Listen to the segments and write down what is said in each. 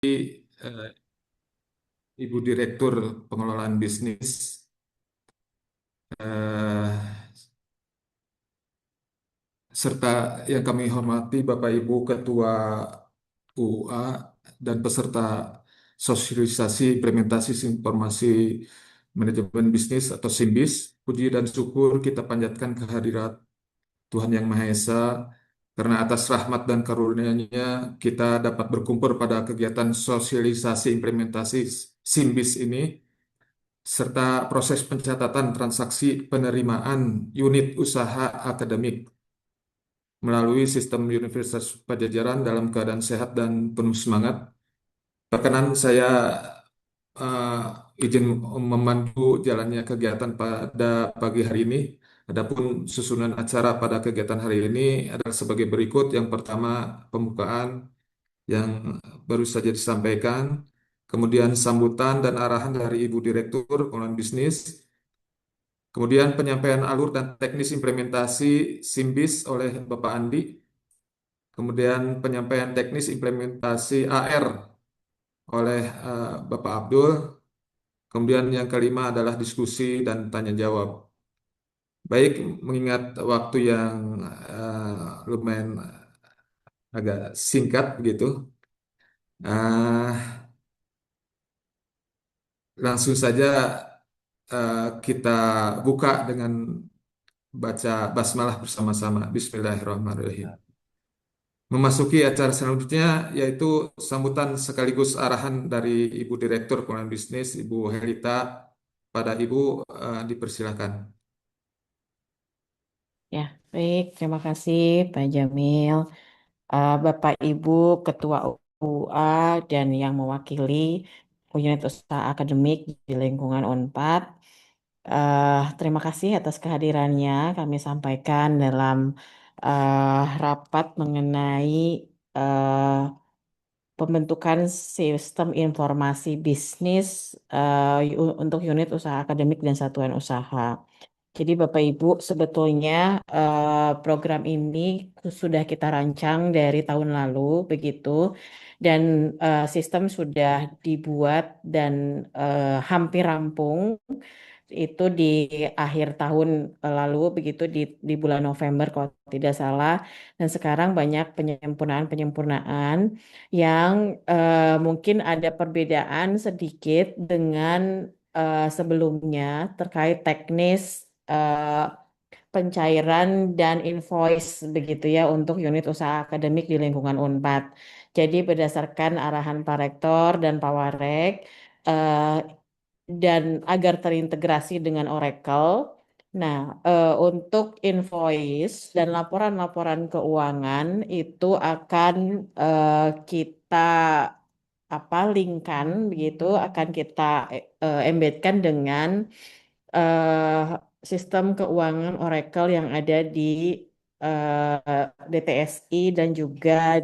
eh, Ibu Direktur Pengelolaan Bisnis, eh, serta yang kami hormati Bapak Ibu Ketua UA dan peserta sosialisasi implementasi informasi manajemen bisnis atau SIMBIS. Puji dan syukur kita panjatkan kehadirat Tuhan Yang Maha Esa karena atas rahmat dan karunia-Nya kita dapat berkumpul pada kegiatan sosialisasi implementasi SIMBIS ini serta proses pencatatan transaksi penerimaan unit usaha akademik melalui sistem Universitas Pajajaran dalam keadaan sehat dan penuh semangat. Berkenan saya izin memandu jalannya kegiatan pada pagi hari ini. Adapun susunan acara pada kegiatan hari ini adalah sebagai berikut. Yang pertama, pembukaan yang baru saja disampaikan, kemudian sambutan dan arahan dari Ibu Direktur Pengelolaan Bisnis, kemudian penyampaian alur dan teknis implementasi SIMBIS oleh Bapak Andi, kemudian penyampaian teknis implementasi AR oleh Bapak Abdul, kemudian yang kelima adalah diskusi dan tanya jawab. Baik, mengingat waktu yang lumayan agak singkat begitu, uh, langsung saja kita buka dengan baca basmalah bersama-sama. Bismillahirrahmanirrahim. Memasuki acara selanjutnya yaitu sambutan sekaligus arahan dari Ibu Direktur Pengelolaan Bisnis, Ibu Helita. Pada Ibu dipersilakan. Ya, baik. Terima kasih Pak Jamil, Bapak Ibu Ketua UA dan yang mewakili unit usaha akademik di lingkungan Unpad. Terima kasih atas kehadirannya. Kami sampaikan dalam rapat mengenai eh, pembentukan sistem informasi bisnis untuk unit usaha akademik dan satuan usaha. Jadi Bapak Ibu, sebetulnya program ini sudah kita rancang dari tahun lalu begitu, dan sistem sudah dibuat dan hampir rampung itu di akhir tahun lalu begitu di bulan November kalau tidak salah, dan sekarang banyak penyempurnaan-penyempurnaan yang mungkin ada perbedaan sedikit dengan sebelumnya terkait teknis eh, pencairan dan invoice begitu ya untuk unit usaha akademik di lingkungan Unpad. Jadi berdasarkan arahan Pak Rektor dan Pak Warek, eh, dan agar terintegrasi dengan Oracle. Nah, untuk invoice dan laporan-laporan keuangan itu akan kita linkkan begitu, akan kita embedkan dengan eh, sistem keuangan Oracle yang ada di DTSI dan juga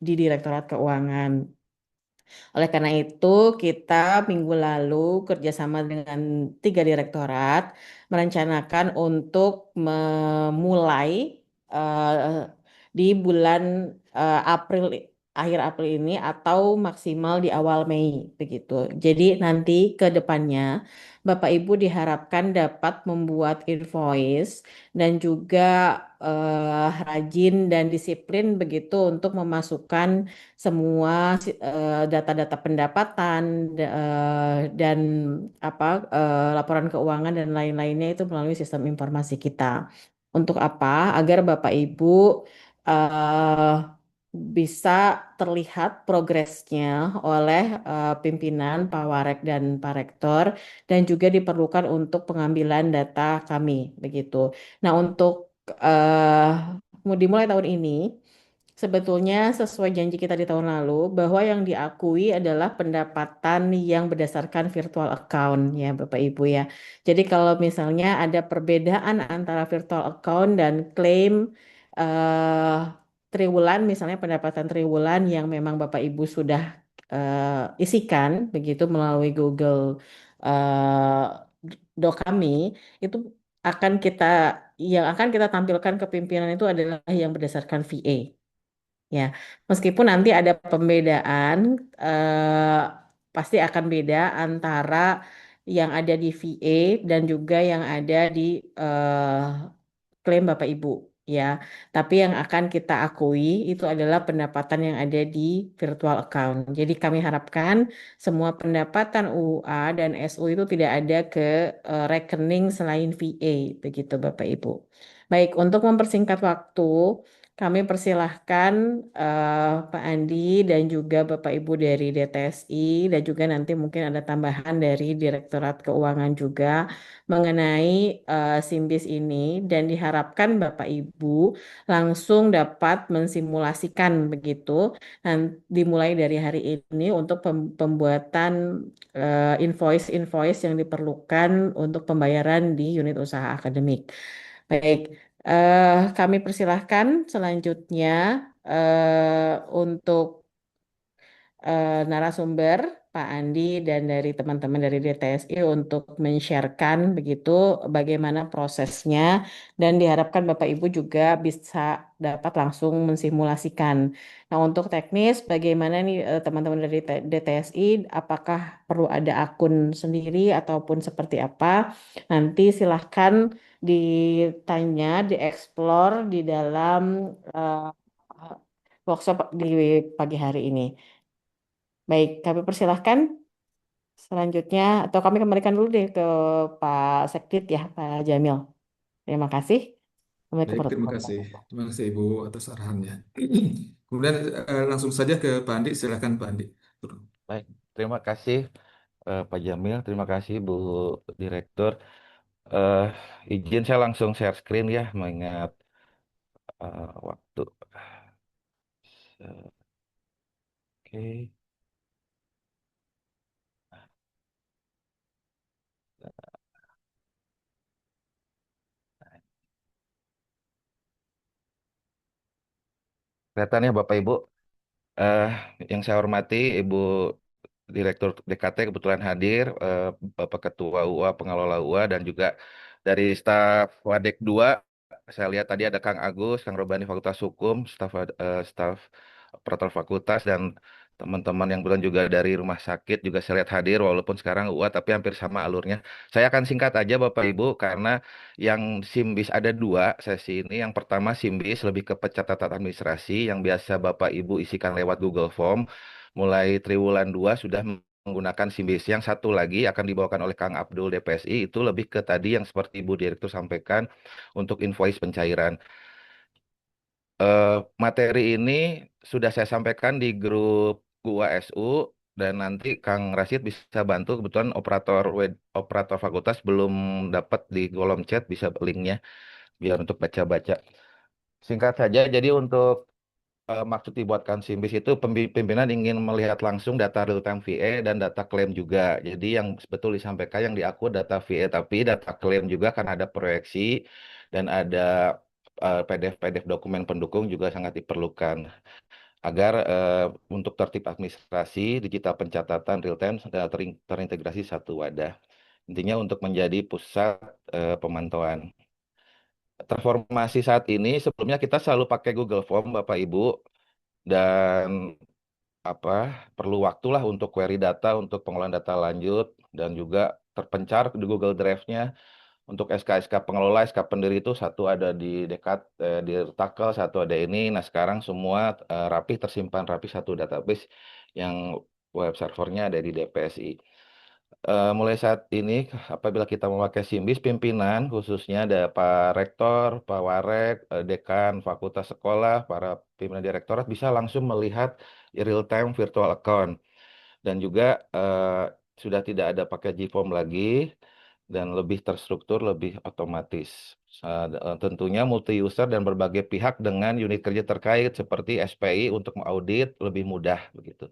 di Direktorat Keuangan. Oleh karena itu, kita minggu lalu kerjasama dengan tiga direktorat merencanakan untuk memulai eh, di bulan April, akhir April ini atau maksimal di awal Mei begitu. Jadi nanti ke depannya Bapak Ibu diharapkan dapat membuat invoice dan juga rajin dan disiplin begitu untuk memasukkan semua data-data pendapatan dan laporan keuangan dan lain-lainnya itu melalui sistem informasi kita. Untuk apa? Agar Bapak Ibu eh, bisa terlihat progresnya oleh pimpinan Pak Warek dan Pak Rektor, dan juga diperlukan untuk pengambilan data kami begitu. Nah, untuk eh, mau dimulai tahun ini, sebetulnya sesuai janji kita di tahun lalu bahwa yang diakui adalah pendapatan yang berdasarkan virtual account ya Bapak Ibu ya. Jadi kalau misalnya ada perbedaan antara virtual account dan klaim eh, triwulan, misalnya pendapatan triwulan yang memang Bapak Ibu sudah isikan begitu melalui Google eh, Doc kami, itu akan kita yang akan kita tampilkan ke pimpinan itu adalah yang berdasarkan VA. Ya, meskipun nanti ada pembedaan, eh, pasti akan beda antara yang ada di VA dan juga yang ada di klaim Bapak Ibu. Ya, tapi yang akan kita akui itu adalah pendapatan yang ada di virtual account. Jadi kami harapkan semua pendapatan UA dan SU itu tidak ada ke rekening selain VA, begitu Bapak Ibu. Baik, untuk mempersingkat waktu, kami persilahkan Pak Andi dan juga Bapak Ibu dari DTSI dan juga nanti mungkin ada tambahan dari Direktorat Keuangan juga mengenai Simbis ini dan diharapkan Bapak Ibu langsung dapat mensimulasikan begitu dan dimulai dari hari ini untuk pembuatan invoice-invoice yang diperlukan untuk pembayaran di unit usaha akademik. Baik, kami persilahkan selanjutnya untuk narasumber Pak Andi dan dari teman-teman dari DTSI untuk men-sharekan begitu bagaimana prosesnya dan diharapkan Bapak Ibu juga bisa dapat langsung mensimulasikan. Nah, untuk teknis bagaimana nih teman-teman dari DTSI apakah perlu ada akun sendiri ataupun seperti apa? Nanti silahkan ditanya, dieksplor di dalam eh, workshop di pagi hari ini. Baik, kami persilahkan selanjutnya, atau kami kembalikan dulu deh ke Pak Sektit ya, Pak Jamil. Terima kasih. Assalamualaikum Baik, terima warahmatullahi kasih. wabarakatuh. Terima kasih Ibu atas arahannya. Kemudian langsung saja ke Pak Andi. Silakan Pak Andi. Baik, terima kasih Pak Jamil, terima kasih Bu Direktur. Eh, izin saya langsung share screen ya, mengingat waktu. Oke, kelihatan ya Bapak Ibu. Eh, yang saya hormati Ibu Direktur DKT kebetulan hadir, Bapak Ketua UA, Pengelola UA, dan juga dari staf Wadek 2. Saya lihat tadi ada Kang Agus, Kang Robani Fakultas Hukum, staf operator fakultas, dan teman-teman yang kebetulan juga dari rumah sakit juga saya lihat hadir, walaupun sekarang UA tapi hampir sama alurnya. Saya akan singkat aja Bapak Ibu, karena yang Simbis ada dua sesi ini. Yang pertama Simbis lebih ke pencatatan administrasi yang biasa Bapak Ibu isikan lewat Google Form. Mulai triwulan 2 sudah menggunakan SIMBIS. Yang satu lagi akan dibawakan oleh Kang Abdul DPSI, itu lebih ke tadi yang seperti Ibu Direktur sampaikan untuk invoice pencairan. Eh, materi ini sudah saya sampaikan di grup Gua SU, dan nanti Kang Rashid bisa bantu, kebetulan operator fakultas belum dapat di kolom chat, bisa linknya biar untuk baca-baca. Singkat saja, jadi untuk maksud dibuatkan SIMBIS itu pimpinan ingin melihat langsung data real time VA dan data klaim juga. Jadi yang betul disampaikan yang diaku data VA, tapi data klaim juga kan ada proyeksi dan ada PDF-PDF dokumen pendukung juga sangat diperlukan agar untuk tertib administrasi digital pencatatan real time terintegrasi satu wadah. Intinya untuk menjadi pusat pemantauan. Transformasi saat ini sebelumnya kita selalu pakai Google Form Bapak Ibu, dan apa perlu waktu lah untuk query data untuk pengolahan data lanjut, dan juga terpencar di Google Drive-nya untuk SK-SK pengelola, SK pendiri itu satu ada di di Takel, satu ada ini. Nah, sekarang semua rapi tersimpan rapi satu database yang web servernya ada di DPSI. Mulai saat ini, apabila kita memakai SIMBIS, pimpinan khususnya ada Pak Rektor, Pak Warek, Dekan Fakultas Sekolah, para pimpinan direktorat bisa langsung melihat real-time virtual account. Dan juga sudah tidak ada pakai GForm lagi, dan lebih terstruktur, lebih otomatis. Tentunya multi-user dan berbagai pihak dengan unit kerja terkait seperti SPI untuk mengaudit lebih mudah begitu.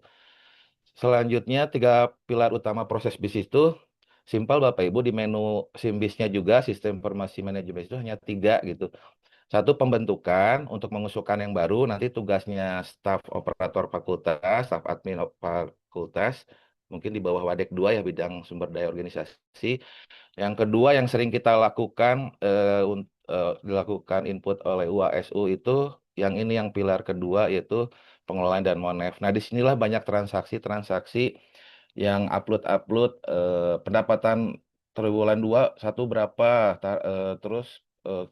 Selanjutnya, tiga pilar utama proses bisnis itu simpel Bapak Ibu. Di menu SIMBIS-nya juga sistem informasi manajemen itu hanya tiga gitu. Satu, pembentukan untuk mengusulkan yang baru. Nanti tugasnya staf operator fakultas, staf admin fakultas, mungkin di bawah Wadek 2 ya, bidang sumber daya organisasi. Yang kedua yang sering kita lakukan dilakukan input oleh UASU itu yang ini yang pilar kedua yaitu pengelolaan dan monef. Nah, disinilah banyak transaksi-transaksi yang upload-upload pendapatan triwulan 2 satu berapa, terus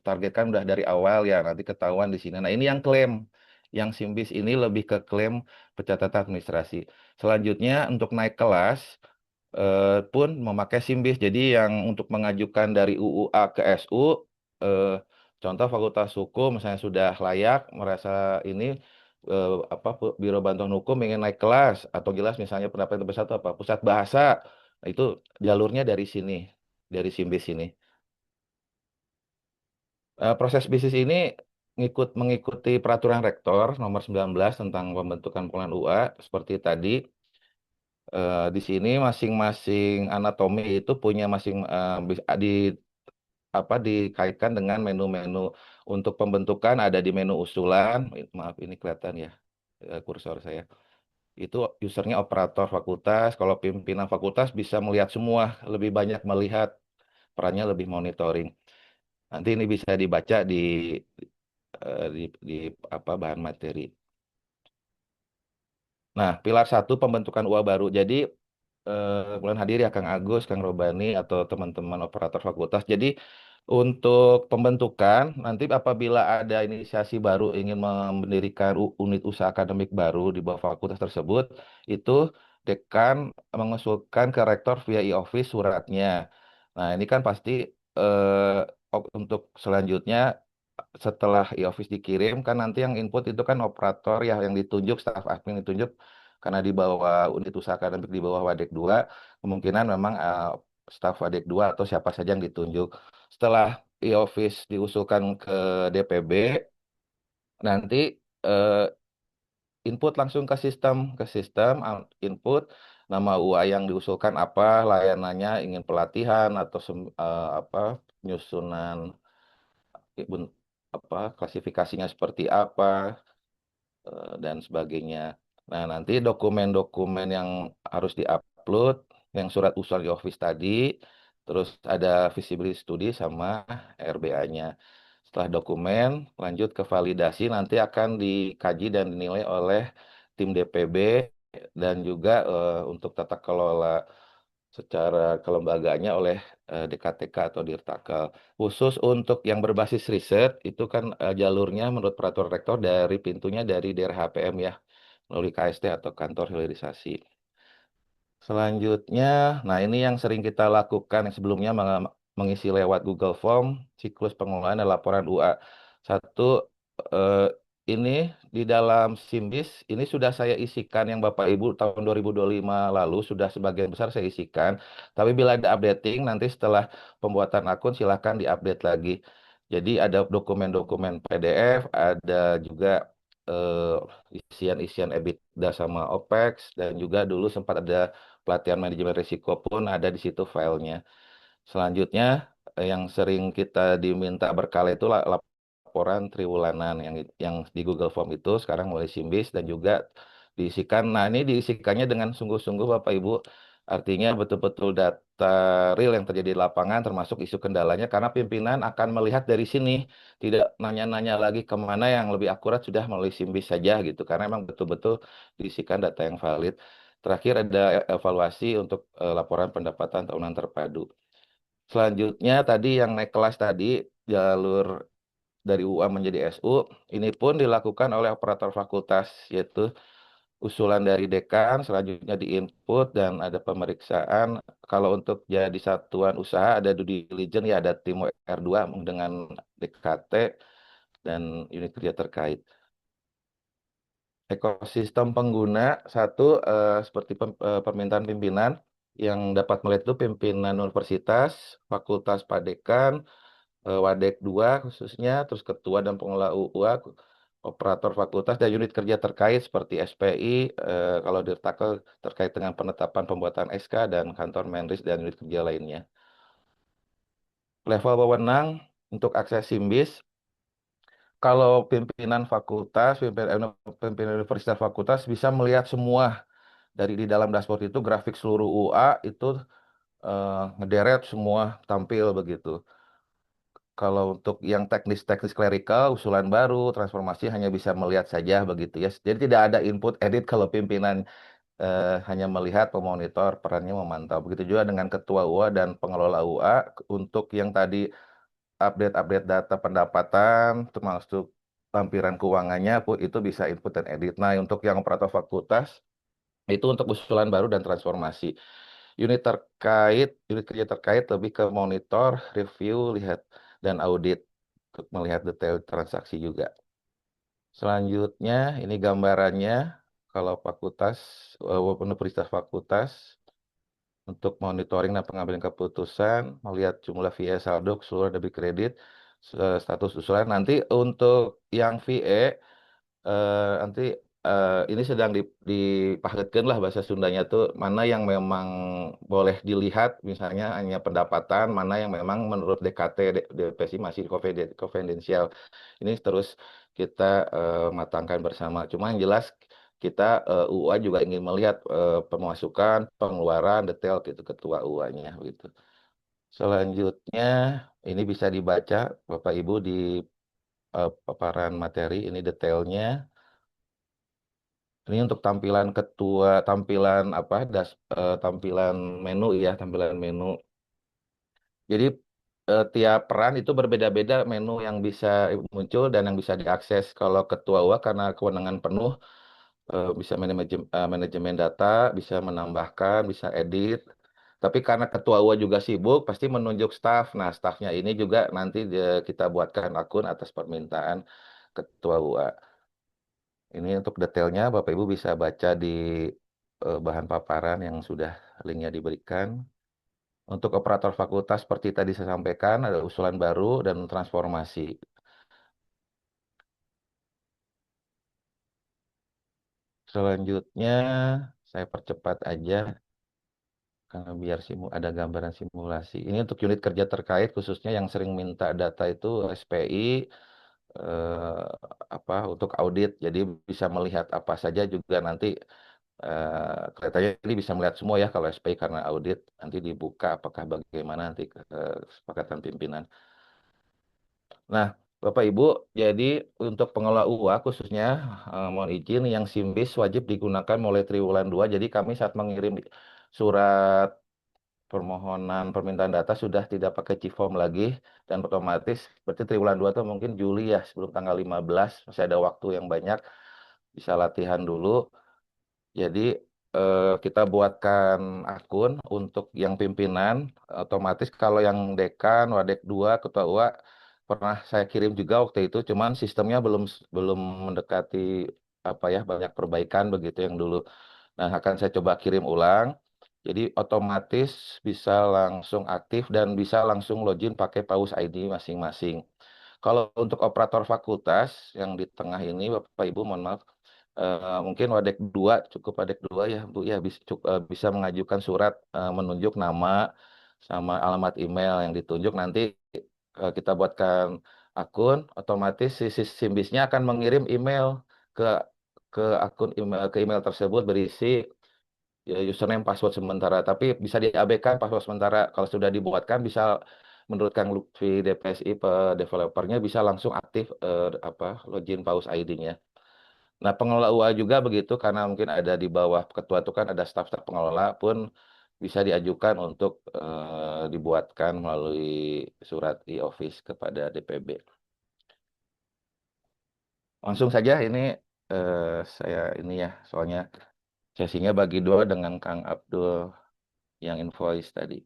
targetkan udah dari awal ya nanti ketahuan di sini. Nah, ini yang klaim. Yang Simbis ini lebih ke klaim pencatatan administrasi. Selanjutnya untuk naik kelas pun memakai SIMBIS. Jadi yang untuk mengajukan dari UUA ke SU, eh, contoh Fakultas Hukum misalnya sudah layak merasa ini Biro Bantuan Hukum ingin naik kelas atau jelas misalnya pendapat terbesar itu apa Pusat Bahasa. Nah, itu jalurnya dari sini, dari SIMBIS ini. Proses bisnis ini mengikuti peraturan rektor nomor 19 tentang pembentukan pengelolaan UA seperti tadi. Di sini masing-masing anatomi itu punya dikaitkan dengan menu-menu untuk pembentukan ada di menu usulan. Maaf ini kelihatan ya kursor saya. Itu usernya operator fakultas. Kalau pimpinan fakultas bisa melihat semua, lebih banyak melihat perannya lebih monitoring. Nanti ini bisa dibaca di bahan materi. Nah, pilar satu pembentukan UA baru. Jadi bulan hadir ya Kang Agus, Kang Robani atau teman-teman operator fakultas. Jadi untuk pembentukan nanti apabila ada inisiasi baru ingin mendirikan unit usaha akademik baru di bawah fakultas tersebut, itu dekan mengusulkan ke rektor via e-office suratnya. Nah, ini kan pasti untuk selanjutnya setelah e-office dikirim kan nanti yang input itu kan operator ya yang ditunjuk staf admin ditunjuk karena di bawah unit usaha akademik di bawah Wadek 2 kemungkinan memang staf Wadek 2 atau siapa saja yang ditunjuk. Setelah e-office diusulkan ke DPB nanti eh, input langsung ke sistem input nama UA yang diusulkan apa layanannya ingin pelatihan atau penyusunan bun- klasifikasinya seperti apa dan sebagainya. Nah, nanti dokumen-dokumen yang harus diupload, yang surat usul di office tadi, terus ada visibility study sama RBA-nya. Setelah dokumen, lanjut ke validasi, nanti akan dikaji dan dinilai oleh tim DPB dan juga untuk tata kelola secara kelembagaannya oleh DKTK atau Dirtakal. Khusus untuk yang berbasis riset, itu kan jalurnya menurut peraturan rektor dari pintunya dari daerah HPM ya, melalui KST atau kantor hilirisasi. Selanjutnya, nah ini yang sering kita lakukan yang sebelumnya mengisi lewat Google Form, siklus pengelolaan dan laporan UA. Satu, eh, ini di dalam SIMBIS, ini sudah saya isikan yang Bapak Ibu tahun 2025 lalu, sudah sebagian besar saya isikan. Tapi bila ada updating, nanti setelah pembuatan akun silahkan diupdate lagi. Jadi ada dokumen-dokumen PDF, ada juga isian-isian EBITDA sama OPEX, dan juga dulu sempat ada pelatihan manajemen risiko pun ada di situ filenya. Selanjutnya yang sering kita diminta berkala itu laporan triwulanan yang di Google Form itu sekarang mulai Simbis dan juga diisikan. Nah, ini diisikannya dengan sungguh-sungguh Bapak Ibu. Artinya betul-betul data real yang terjadi di lapangan termasuk isu kendalanya karena pimpinan akan melihat dari sini, tidak nanya-nanya lagi kemana yang lebih akurat sudah melalui Simbis saja gitu karena memang betul-betul diisikan data yang valid. Terakhir ada evaluasi untuk laporan pendapatan tahunan terpadu. Selanjutnya tadi yang naik kelas tadi jalur dari UA menjadi SU ini pun dilakukan oleh operator fakultas yaitu usulan dari dekan selanjutnya diinput dan ada pemeriksaan. Kalau untuk jadi satuan usaha ada due diligence ya ada tim R2 dengan DKT dan unit kerja terkait. Ekosistem pengguna satu seperti permintaan pimpinan yang dapat melihat itu pimpinan universitas, fakultas padekan, Wadek 2 khususnya, terus ketua dan pengelola UA, operator fakultas dan unit kerja terkait seperti SPI, kalau dirtakel terkait dengan penetapan pembuatan SK dan kantor Menris dan unit kerja lainnya. Level wewenang untuk akses SIMBIS, kalau pimpinan fakultas, pimpinan universitas fakultas bisa melihat semua dari di dalam dashboard itu grafik seluruh UA itu ngederet semua tampil begitu. Kalau untuk yang teknis-teknis clerical, usulan baru, transformasi hanya bisa melihat saja begitu ya. Jadi tidak ada input edit kalau pimpinan hanya melihat, memonitor, perannya memantau. Begitu juga dengan ketua UA dan pengelola UA untuk yang tadi update-update data pendapatan, termasuk lampiran keuangannya, itu bisa input dan edit. Nah, untuk yang operator fakultas, itu untuk usulan baru dan transformasi. Unit kerja terkait lebih ke monitor, review, lihat, dan audit untuk melihat detail transaksi juga. Selanjutnya, ini gambarannya kalau fakultas, universitas fakultas, untuk monitoring dan pengambilan keputusan, melihat jumlah VE saldo, keseluruhan debit kredit, status usulan. Nanti untuk yang VE, nanti ini sedang dipahatkan lah bahasa Sundanya tuh, mana yang memang boleh dilihat, misalnya hanya pendapatan, mana yang memang menurut DKT, DPSI masih konfidensial. Ini terus kita matangkan bersama. Cuma yang jelas kita UA juga ingin melihat pemasukan, pengeluaran detail gitu ketua UA-nya gitu. Selanjutnya ini bisa dibaca Bapak Ibu di paparan materi ini detailnya. Ini untuk tampilan ketua, tampilan apa, tampilan menu ya, tampilan menu. Jadi tiap peran itu berbeda-beda menu yang bisa muncul dan yang bisa diakses. Kalau ketua UA karena kewenangan penuh bisa manajemen data, bisa menambahkan, bisa edit. Tapi karena ketua UA juga sibuk, pasti menunjuk staf. Nah, stafnya ini juga nanti kita buatkan akun atas permintaan ketua UA. Ini untuk detailnya Bapak Ibu bisa baca di bahan paparan yang sudah linknya diberikan. Untuk operator fakultas seperti tadi saya sampaikan ada usulan baru dan transformasi. Selanjutnya saya percepat aja karena biar ada gambaran simulasi. Ini untuk unit kerja terkait khususnya yang sering minta data itu SPI eh, apa untuk audit. Jadi bisa melihat apa saja juga nanti kelihatannya ini bisa melihat semua ya kalau SPI karena audit nanti dibuka apakah bagaimana nanti kesepakatan pimpinan. Nah, Bapak Ibu, jadi untuk pengelola UA khususnya mohon izin yang SIMBIS wajib digunakan mulai triwulan 2. Jadi kami saat mengirim surat permohonan permintaan data sudah tidak pakai Ciform lagi dan otomatis berarti triwulan 2 itu mungkin Juli ya sebelum tanggal 15 masih ada waktu yang banyak bisa latihan dulu. Jadi kita buatkan akun untuk yang pimpinan, otomatis kalau yang dekan, wadek 2, ketua UA pernah saya kirim juga waktu itu, cuman sistemnya belum belum mendekati apa ya banyak perbaikan begitu yang dulu. Nah, akan saya coba kirim ulang. Jadi otomatis bisa langsung aktif dan bisa langsung login pakai Paus ID masing-masing. Kalau untuk operator fakultas yang di tengah ini, Bapak Ibu, mohon maaf, mungkin Wadek 2 cukup Wadek 2 ya, Bu, ya bisa mengajukan surat menunjuk nama sama alamat email yang ditunjuk. Nanti kita buatkan akun, otomatis si Simbisnya akan mengirim email ke akun email ke email tersebut berisi ya, username password sementara, tapi bisa diabaikan password sementara. Kalau sudah dibuatkan bisa menurut Kang Lutfi DPSI developernya bisa langsung aktif apa login paus ID-nya. Nah, pengelola UA juga begitu karena mungkin ada di bawah ketua itu kan ada staf-staf pengelola pun bisa diajukan untuk dibuatkan melalui surat e-office kepada DPB. Langsung saja ini saya ini ya soalnya sesinya bagi dua dengan Kang Abdul yang invoice tadi.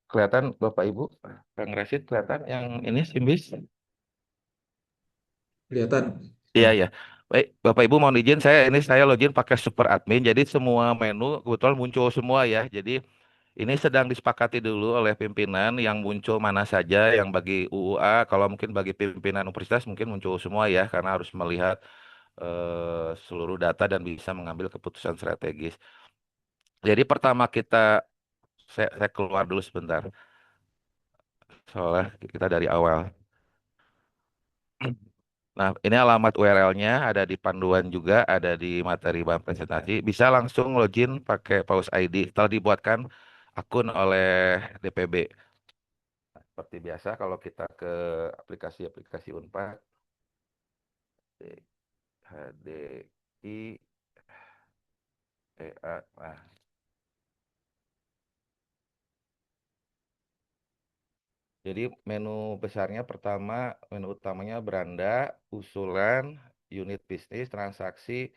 Kelihatan Bapak Ibu, Kang Rashid kelihatan yang ini Simbis? Kelihatan. Iya Ya. ya. Baik, Bapak Ibu mohon izin saya login pakai super admin. Jadi semua menu kebetulan muncul semua ya. Jadi ini sedang disepakati dulu oleh pimpinan yang muncul mana saja yang bagi UUA kalau mungkin bagi pimpinan universitas mungkin muncul semua ya karena harus melihat seluruh data dan bisa mengambil keputusan strategis. Jadi pertama saya keluar dulu sebentar. Soalnya kita dari awal. Nah, ini alamat URL-nya ada di panduan juga, ada di materi bahan presentasi. Bisa langsung login pakai Paus ID setelah dibuatkan akun oleh DPB. Seperti biasa kalau kita ke aplikasi-aplikasi Unpad, HDI, EA. Nah, jadi menu besarnya pertama, menu utamanya beranda, usulan, unit bisnis, transaksi,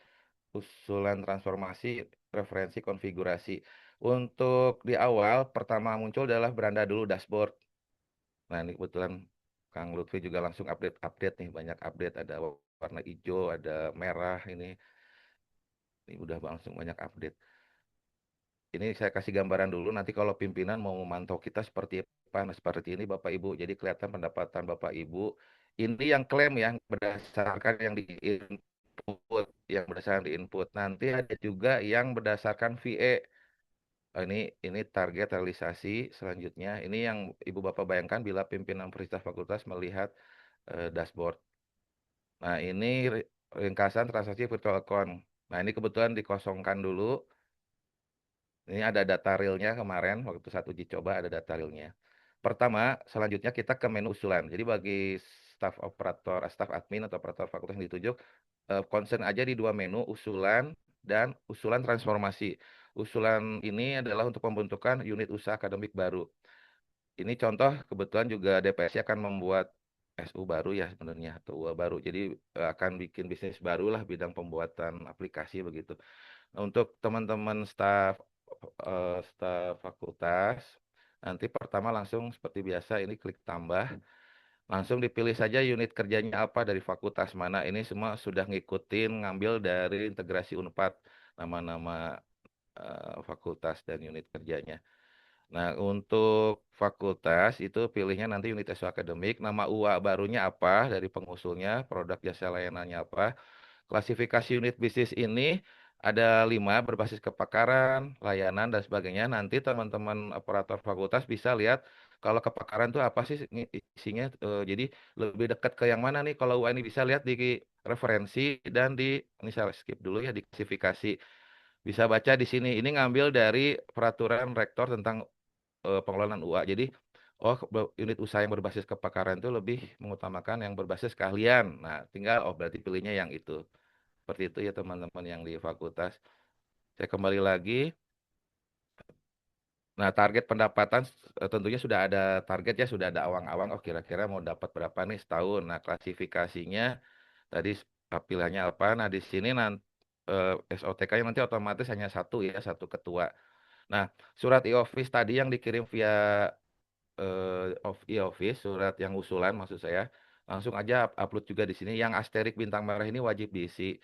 usulan transformasi, referensi, konfigurasi. Untuk di awal, pertama muncul adalah beranda dulu dashboard. Nah, ini kebetulan Kang Lutfi juga langsung update nih, banyak update. Ada warna hijau, ada merah, ini udah langsung banyak update. Ini saya kasih gambaran dulu, nanti kalau pimpinan mau memantau kita seperti apa. Nah, seperti ini Bapak Ibu. Jadi kelihatan pendapatan Bapak Ibu. Ini yang klaim yang berdasarkan yang di input, yang berdasarkan di input. Nanti ada juga yang berdasarkan VE. Oh, ini target realisasi selanjutnya. Ini yang Ibu Bapak bayangkan bila pimpinan Universitas Fakultas melihat dashboard. Nah, ini ringkasan transaksi virtual account. Nah, ini kebetulan dikosongkan dulu. Ini ada data realnya kemarin, waktu saat uji coba ada data realnya. Pertama, selanjutnya kita ke menu usulan. Jadi bagi staf operator, staf admin atau operator fakultas yang ditunjuk, concern aja di dua menu, usulan dan usulan transformasi. Usulan ini adalah untuk pembentukan unit usaha akademik baru. Ini contoh kebetulan juga DPSI akan membuat SU baru ya sebenarnya atau UA baru. Jadi akan bikin bisnis baru lah bidang pembuatan aplikasi begitu. Nah, untuk teman-teman staf fakultas, nanti pertama langsung seperti biasa ini klik tambah, langsung dipilih saja unit kerjanya apa dari fakultas mana. Ini semua sudah ngikutin ngambil dari integrasi Unpad nama-nama fakultas dan unit kerjanya. Nah, untuk fakultas itu pilihnya nanti unit SO akademik, nama UA barunya apa dari pengusulnya, produk jasa layanannya apa. Klasifikasi unit bisnis ini ada 5 berbasis kepakaran, layanan, dan sebagainya. Nanti teman-teman operator fakultas bisa lihat kalau kepakaran itu apa sih isinya. Jadi lebih dekat ke yang mana nih? Kalau UI ini bisa lihat di referensi dan ini saya skip dulu ya, di klasifikasi. Bisa baca di sini. Ini ngambil dari peraturan rektor tentang pengelolaan UA. Jadi, unit usaha yang berbasis kepakaran itu lebih mengutamakan yang berbasis keahlian. Nah, tinggal berarti pilihnya yang itu. Seperti itu ya teman-teman yang di fakultas. Saya kembali lagi. Nah, target pendapatan tentunya sudah ada target ya, sudah ada awang-awang. Oh, kira-kira mau dapat berapa nih setahun. Nah, klasifikasinya tadi pilihannya apa. Nah, di sini nanti SOTK-nya nanti otomatis hanya satu ya, satu ketua. Nah, surat e-office tadi yang dikirim via e-office, surat yang usulan maksud saya, langsung aja upload juga di sini. Yang asterik bintang merah ini wajib diisi.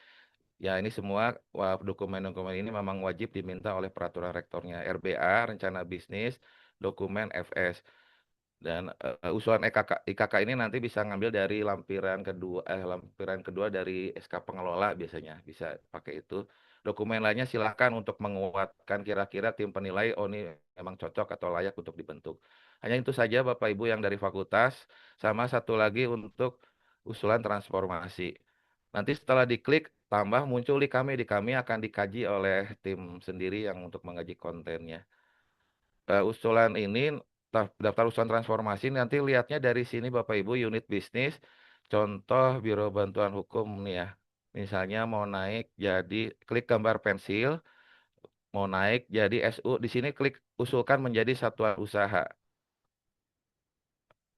Ya, ini semua dokumen-dokumen ini memang wajib diminta oleh peraturan rektornya. RBA, rencana bisnis, dokumen FS. Dan usulan IKK ini nanti bisa ngambil dari lampiran kedua dari SK pengelola biasanya bisa pakai itu. Dokumen lainnya silakan untuk menguatkan kira-kira tim penilai oh ini memang cocok atau layak untuk dibentuk. Hanya itu saja Bapak Ibu yang dari fakultas, sama satu lagi untuk usulan transformasi. Nanti setelah diklik tambah muncul di kami akan dikaji oleh tim sendiri yang untuk mengaji kontennya. Usulan ini daftar usulan transformasi nanti lihatnya dari sini Bapak Ibu unit bisnis contoh Biro Bantuan Hukum nih ya. Misalnya mau naik jadi klik gambar pensil, mau naik jadi SU di sini klik usulkan menjadi satuan usaha.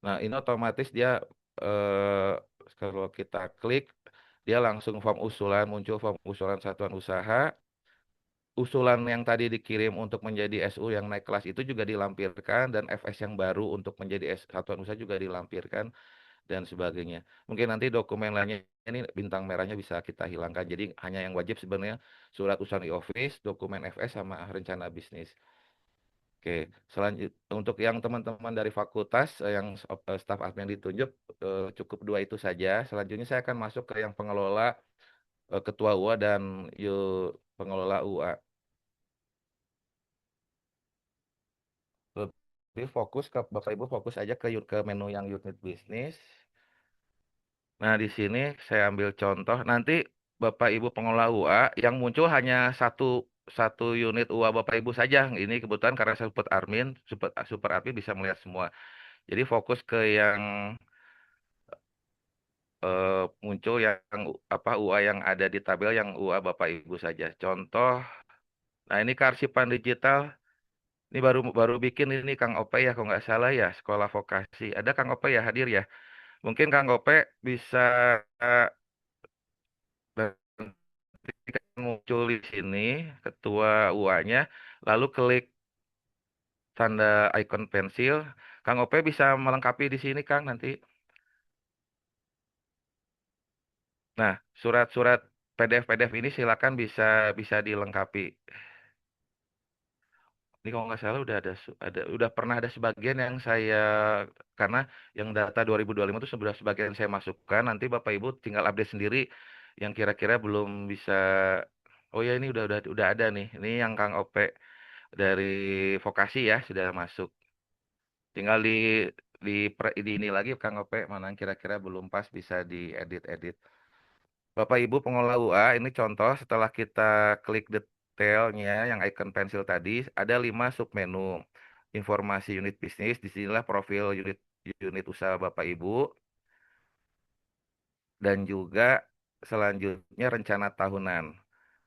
Nah, ini otomatis dia eh, kalau kita klik dia langsung form usulan muncul form usulan satuan usaha. Usulan yang tadi dikirim untuk menjadi SU yang naik kelas itu juga dilampirkan dan FS yang baru untuk menjadi satuan usaha juga dilampirkan dan sebagainya. Mungkin nanti dokumen lainnya ini bintang merahnya bisa kita hilangkan. Jadi hanya yang wajib sebenarnya surat usulan e-office, dokumen FS sama rencana bisnis. Oke, untuk yang teman-teman dari fakultas yang staf admin yang ditunjuk cukup dua itu saja. Selanjutnya saya akan masuk ke yang pengelola ketua UA dan pengelola UA. Lebih fokus ke Bapak Ibu fokus aja ke menu yang unit bisnis. Nah, di sini saya ambil contoh. Nanti Bapak Ibu pengelola UA yang muncul hanya satu satu unit UA Bapak Ibu saja. Ini kebetulan karena saya super admin, super admin bisa melihat semua. Jadi fokus ke yang muncul yang apa UA yang ada di tabel yang UA Bapak Ibu saja. Contoh, nah ini kearsipan digital. Ini baru baru bikin ini Kang Ope ya, kalau nggak salah ya, sekolah vokasi. Ada Kang Ope ya hadir ya. Mungkin Kang Ope bisa nanti kan muncul di sini ketua UA-nya, lalu klik tanda icon pensil. Kang Ope bisa melengkapi di sini Kang nanti. Nah, surat-surat PDF-PDF ini silakan bisa bisa dilengkapi. Ini kalau nggak salah udah ada udah pernah ada sebagian yang saya karena yang data 2025 itu sudah sebagian saya masukkan. Nanti Bapak Ibu tinggal update sendiri yang kira-kira belum bisa. Oh ya ini udah ada nih. Ini yang Kang Ope dari vokasi ya sudah masuk. Tinggal di ini lagi Kang Ope mana yang kira-kira belum pas bisa diedit-edit. Bapak Ibu pengelola UA, ini contoh setelah kita klik detailnya yang icon pensil tadi, ada 5 submenu. Informasi unit bisnis, disinilah profil unit unit usaha Bapak Ibu, dan juga selanjutnya rencana tahunan.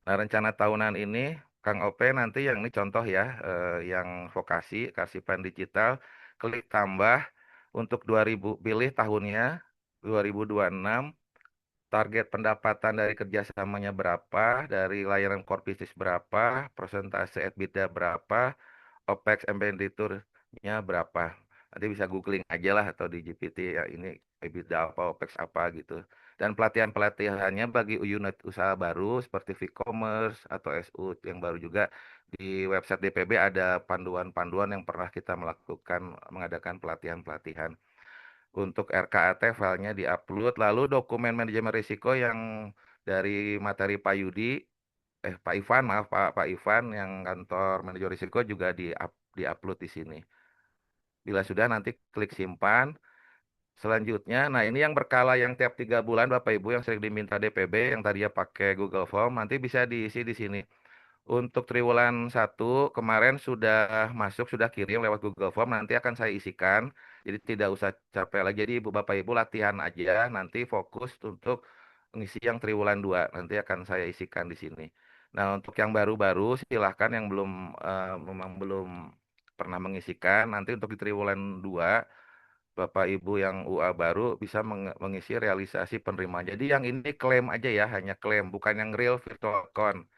Nah, rencana tahunan ini, Kang Ope nanti yang ini contoh ya, yang vokasi, kearsipan digital, klik tambah untuk 2000, pilih tahunnya 2026. Target pendapatan dari kerjasamanya berapa, dari layanan core business berapa, persentase EBITDA berapa, OPEX expenditure-nya berapa. Nanti bisa googling aja lah atau di GPT ya ini EBITDA apa, OPEX apa gitu. Dan pelatihan-pelatihannya bagi unit usaha baru seperti e-commerce atau SU yang baru juga di website DPB ada panduan-panduan yang pernah kita melakukan mengadakan pelatihan-pelatihan. Untuk RKAT filenya diupload, lalu dokumen manajemen risiko yang dari materi Pak Yudi, Pak Ivan, maaf Pak Ivan yang kantor manajemen risiko juga diupload di sini. Bila sudah nanti klik simpan. Selanjutnya, nah ini yang berkala yang tiap 3 bulan Bapak Ibu yang sering diminta DPB yang tadinya pakai Google Form nanti bisa diisi di sini. Untuk triwulan 1 kemarin sudah masuk, sudah kirim lewat Google Form, nanti akan saya isikan. Jadi tidak usah capek lagi. Jadi Ibu Bapak Ibu latihan aja, nanti fokus untuk mengisi yang triwulan 2. Nanti akan saya isikan di sini. Nah, untuk yang baru-baru silahkan yang belum memang belum pernah mengisikan, nanti untuk di triwulan 2 Bapak Ibu yang UA baru bisa mengisi realisasi penerimaan. Jadi yang ini klaim aja ya, hanya klaim, bukan yang real virtual account.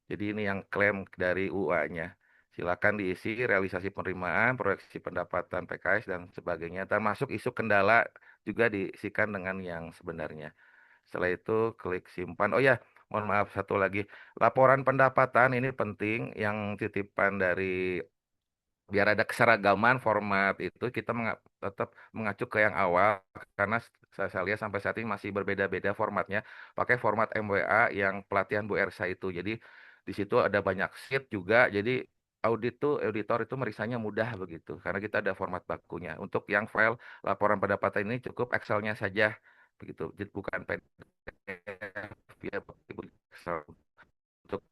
Jadi ini yang klaim dari UA-nya. Silakan diisi realisasi penerimaan, proyeksi pendapatan PKS dan sebagainya. Termasuk isu kendala juga diisikan dengan yang sebenarnya. Setelah itu klik simpan. Oh ya, mohon maaf satu lagi. Laporan pendapatan ini penting yang titipan dari biar ada keseragaman format itu kita tetap mengacu ke yang awal karena saya lihat sampai saat ini masih berbeda-beda formatnya pakai format MWA yang pelatihan Bu Ersa itu jadi di situ ada banyak sheet juga jadi auditor itu merisanya mudah begitu karena kita ada format bakunya untuk yang file laporan pendapatan ini cukup Excelnya saja begitu jadi bukan PDF ya Excel untuk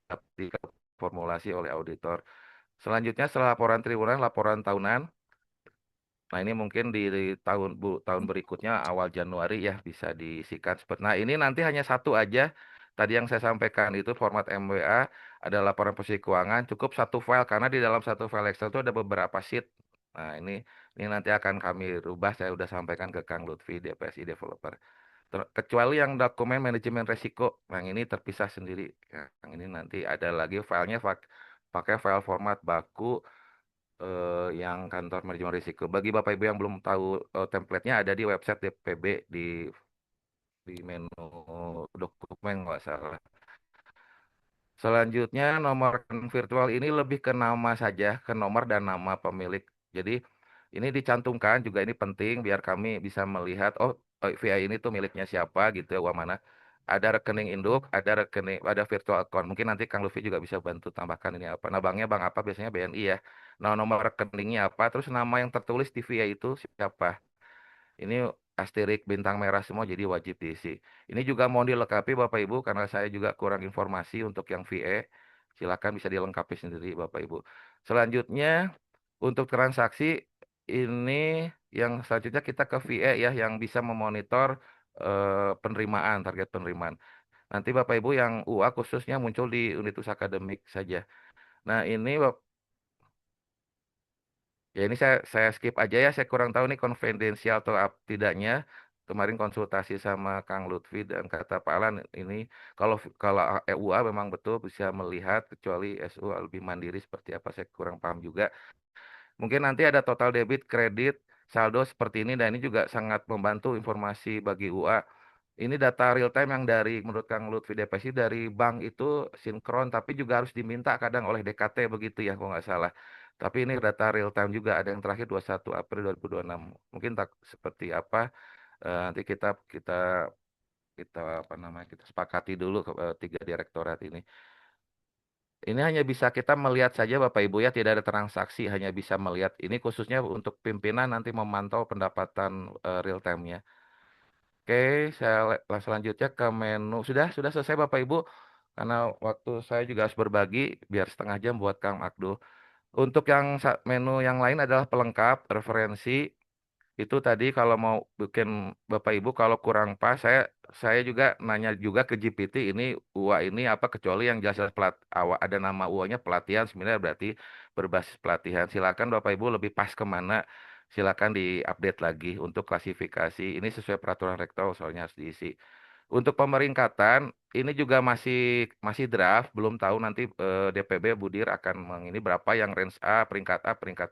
formulasi oleh auditor. Selanjutnya setelah laporan triwulan, laporan tahunan. Nah ini mungkin di tahun berikutnya awal Januari ya bisa disikat seperti. Nah ini nanti hanya satu aja. Tadi yang saya sampaikan itu format MWA ada laporan posisi keuangan cukup satu file karena di dalam satu file Excel itu ada beberapa sheet. Nah ini nanti akan kami rubah. Saya sudah sampaikan ke Kang Lutfi DPSI Developer. Kecuali yang dokumen manajemen resiko, yang ini terpisah sendiri. Yang ini nanti ada lagi filenya pakai file format baku yang kantor manajemen risiko. Bagi Bapak Ibu yang belum tahu template-nya ada di website DPB di menu dokumen nggak salah. Selanjutnya nomor rekening virtual ini lebih ke nama saja, ke nomor dan nama pemilik. Jadi ini dicantumkan juga ini penting biar kami bisa melihat VI ini tuh miliknya siapa gitu ya, uang mana. Ada rekening induk, ada virtual account. Mungkin nanti Kang Luffy juga bisa bantu tambahkan ini apa. Nah, banknya bank apa? Biasanya BNI ya. Nah, nomor rekeningnya apa? Terus nama yang tertulis di VI itu siapa? Ini asterik bintang merah semua jadi wajib diisi. Ini juga mau dilengkapi Bapak Ibu karena saya juga kurang informasi untuk yang VE. Silakan bisa dilengkapi sendiri Bapak Ibu. Selanjutnya untuk transaksi ini yang selanjutnya kita ke VE ya yang bisa memonitor penerimaan, target penerimaan. Nanti Bapak Ibu yang UA khususnya muncul di unit usaha akademik saja. Nah, ini ya ini saya skip aja ya, saya kurang tahu nih konfidensial atau tidaknya. Kemarin konsultasi sama Kang Lutfi dan kata Pak Alan ini kalau kalau EUA memang betul bisa melihat kecuali SU lebih mandiri seperti apa saya kurang paham juga. Mungkin nanti ada total debit, kredit, saldo seperti ini dan ini juga sangat membantu informasi bagi UA. Ini data real time yang dari menurut Kang Lutfi DPSI dari bank itu sinkron tapi juga harus diminta kadang oleh DKT begitu ya kalau nggak salah. Tapi ini data real time juga ada yang terakhir 21 April 2026. Mungkin tak seperti apa nanti kita kita kita apa namanya kita sepakati dulu tiga direktorat ini. Ini hanya bisa kita melihat saja Bapak Ibu ya, tidak ada transaksi, hanya bisa melihat. Ini khususnya untuk pimpinan nanti memantau pendapatan real time-nya. Oke, selanjutnya ke menu. Sudah selesai Bapak Ibu. Karena waktu saya juga harus berbagi, biar setengah jam buat Kang Abdul. Untuk yang menu yang lain adalah pelengkap, referensi. Itu tadi kalau mau bikin Bapak Ibu kalau kurang pas saya juga nanya juga ke GPT ini UA ini apa kecuali yang jelas awal ada nama UA-nya pelatihan sebenarnya berarti berbasis pelatihan. Silakan Bapak Ibu lebih pas kemana silakan diupdate lagi untuk klasifikasi. Ini sesuai peraturan rektor soalnya harus diisi. Untuk pemeringkatan ini juga masih masih draft, belum tahu nanti DPB Budir akan mengini berapa yang range A, peringkat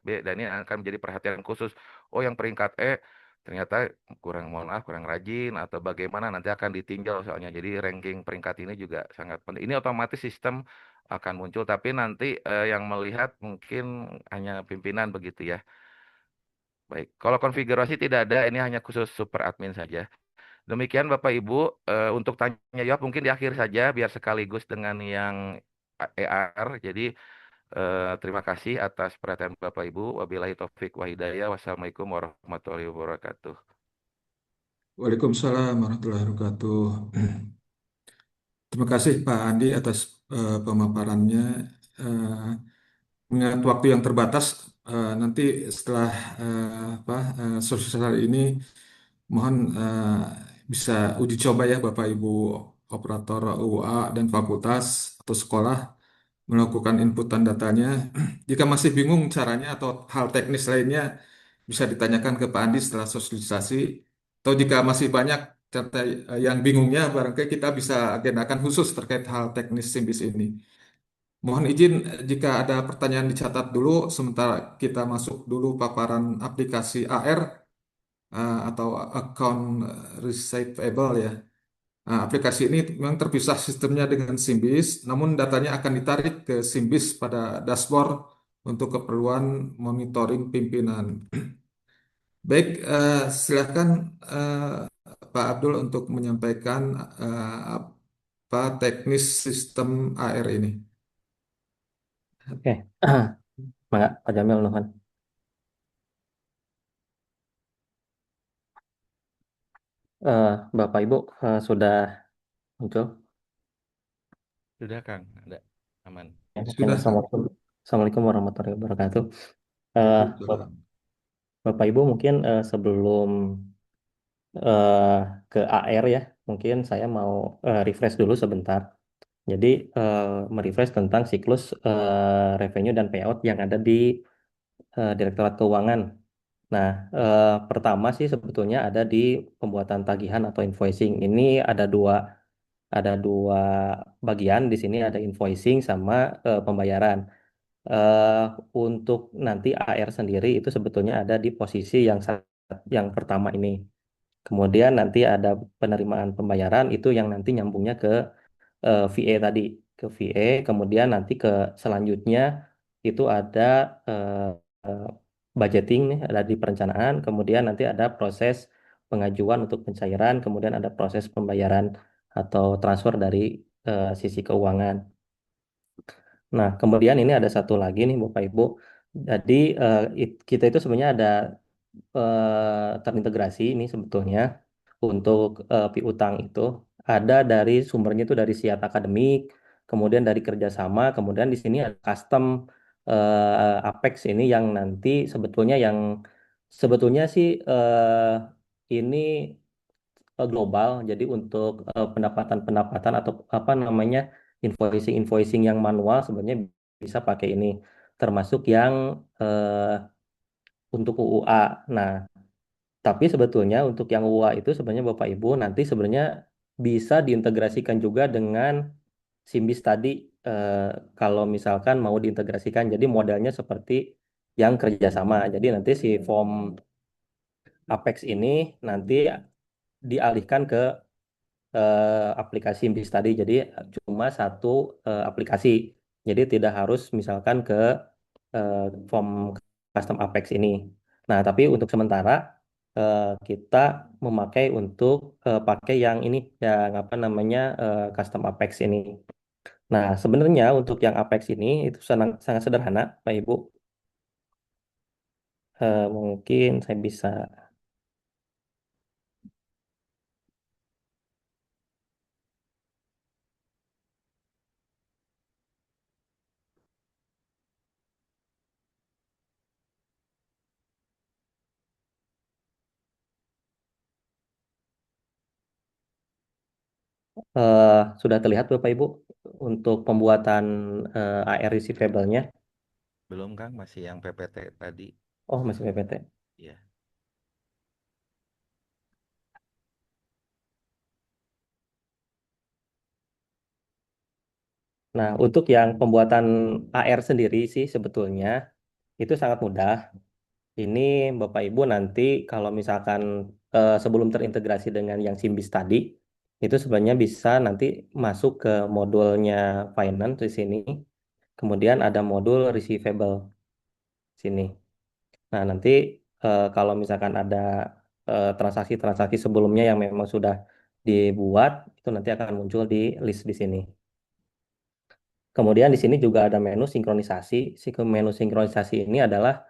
B, dan ini akan menjadi perhatian khusus. Oh, yang peringkat E ternyata kurang, mohon maaf, kurang rajin atau bagaimana nanti akan ditinjau soalnya. Jadi ranking peringkat ini juga sangat penting. Ini otomatis sistem akan muncul, tapi nanti yang melihat mungkin hanya pimpinan begitu ya. Baik, kalau konfigurasi tidak ada, ini hanya khusus super admin saja. Demikian Bapak Ibu, untuk tanya jawab mungkin di akhir saja biar sekaligus dengan yang ER. Jadi terima kasih atas perhatian Bapak Ibu. Wabillahi taufik wa hidayah. Wassalamualaikum warahmatullahi wabarakatuh. Waalaikumsalam warahmatullahi wabarakatuh. Terima kasih Pak Andi atas pemaparannya. Eh, Mengingat waktu yang terbatas, nanti setelah sosial hari ini, mohon bisa uji coba ya Bapak Ibu operator UA dan fakultas atau sekolah melakukan inputan datanya. Jika masih bingung caranya atau hal teknis lainnya, bisa ditanyakan ke Pak Andi setelah sosialisasi. Atau jika masih banyak cerita yang bingungnya, barangkali kita bisa agendakan khusus terkait hal teknis SIMBIS ini. Mohon izin jika ada pertanyaan dicatat dulu, sementara kita masuk dulu paparan aplikasi AR atau account receivable ya. Nah, aplikasi ini memang terpisah sistemnya dengan SIMBIS, namun datanya akan ditarik ke SIMBIS pada dashboard untuk keperluan monitoring pimpinan. Baik, silakan Pak Abdul untuk menyampaikan apa teknis sistem AR ini. Oke, Mangga, Pak Jamil nuhun. Eh, Bapak Ibu sudah muncul. Sudah Kang, ada aman. Ya, mungkin Sudah, Kak. Assalamualaikum warahmatullahi wabarakatuh. Eh, Bap- Waalaikumsalam. Bapak Ibu mungkin sebelum eh, ke AR ya, mungkin saya mau refresh dulu sebentar. Jadi merefresh tentang siklus revenue dan payout yang ada di Direktorat Keuangan. Nah, pertama sih sebetulnya ada di pembuatan tagihan atau invoicing. Ini ada dua bagian di sini ada invoicing sama pembayaran. Eh, untuk nanti AR sendiri itu sebetulnya ada di posisi yang pertama ini. Kemudian nanti ada penerimaan pembayaran itu yang nanti nyambungnya ke VA tadi, ke VA. Kemudian nanti ke selanjutnya itu ada eh, eh, budgeting nih, ada di perencanaan. Kemudian nanti ada proses pengajuan untuk pencairan. Kemudian ada proses pembayaran atau transfer dari sisi keuangan. Nah, kemudian ini ada satu lagi nih Bapak Ibu. Jadi kita itu sebenarnya ada terintegrasi ini sebetulnya untuk piutang itu ada dari sumbernya itu dari Siat Akademik, kemudian dari kerjasama, kemudian di sini ada custom Apex ini yang nanti sebetulnya sih ini global. Jadi untuk pendapatan-pendapatan atau apa namanya invoicing-invoicing yang manual sebenarnya bisa pakai ini, termasuk yang untuk UUA. Nah, tapi sebetulnya untuk yang UUA itu sebenarnya Bapak Ibu nanti sebenarnya bisa diintegrasikan juga dengan Simbis tadi eh, kalau misalkan mau diintegrasikan. Jadi modelnya seperti yang kerjasama. Jadi nanti si form Apex ini nanti dialihkan ke aplikasi bis tadi. Jadi cuma satu aplikasi. Jadi tidak harus misalkan ke eh, form custom Apex ini. Nah, tapi untuk sementara kita memakai untuk pakai yang ini yang apa namanya custom Apex ini. Nah, sebenarnya untuk yang Apex ini itu sangat sangat sederhana, Pak Ibu. Mungkin saya bisa eh, sudah terlihat Bapak Ibu untuk pembuatan AR receivable-nya. Belum Kang, masih yang PPT tadi. Oh, masih PPT. Ya. Nah, untuk yang pembuatan AR sendiri sih sebetulnya itu sangat mudah. Ini Bapak Ibu nanti kalau misalkan sebelum terintegrasi dengan yang Simbis tadi, itu sebenarnya bisa nanti masuk ke modulnya finance di sini. Kemudian ada modul receivable sini. Nah, nanti kalau misalkan ada transaksi-transaksi sebelumnya yang memang sudah dibuat, itu nanti akan muncul di list di sini. Kemudian di sini juga ada menu sinkronisasi. Menu sinkronisasi ini adalah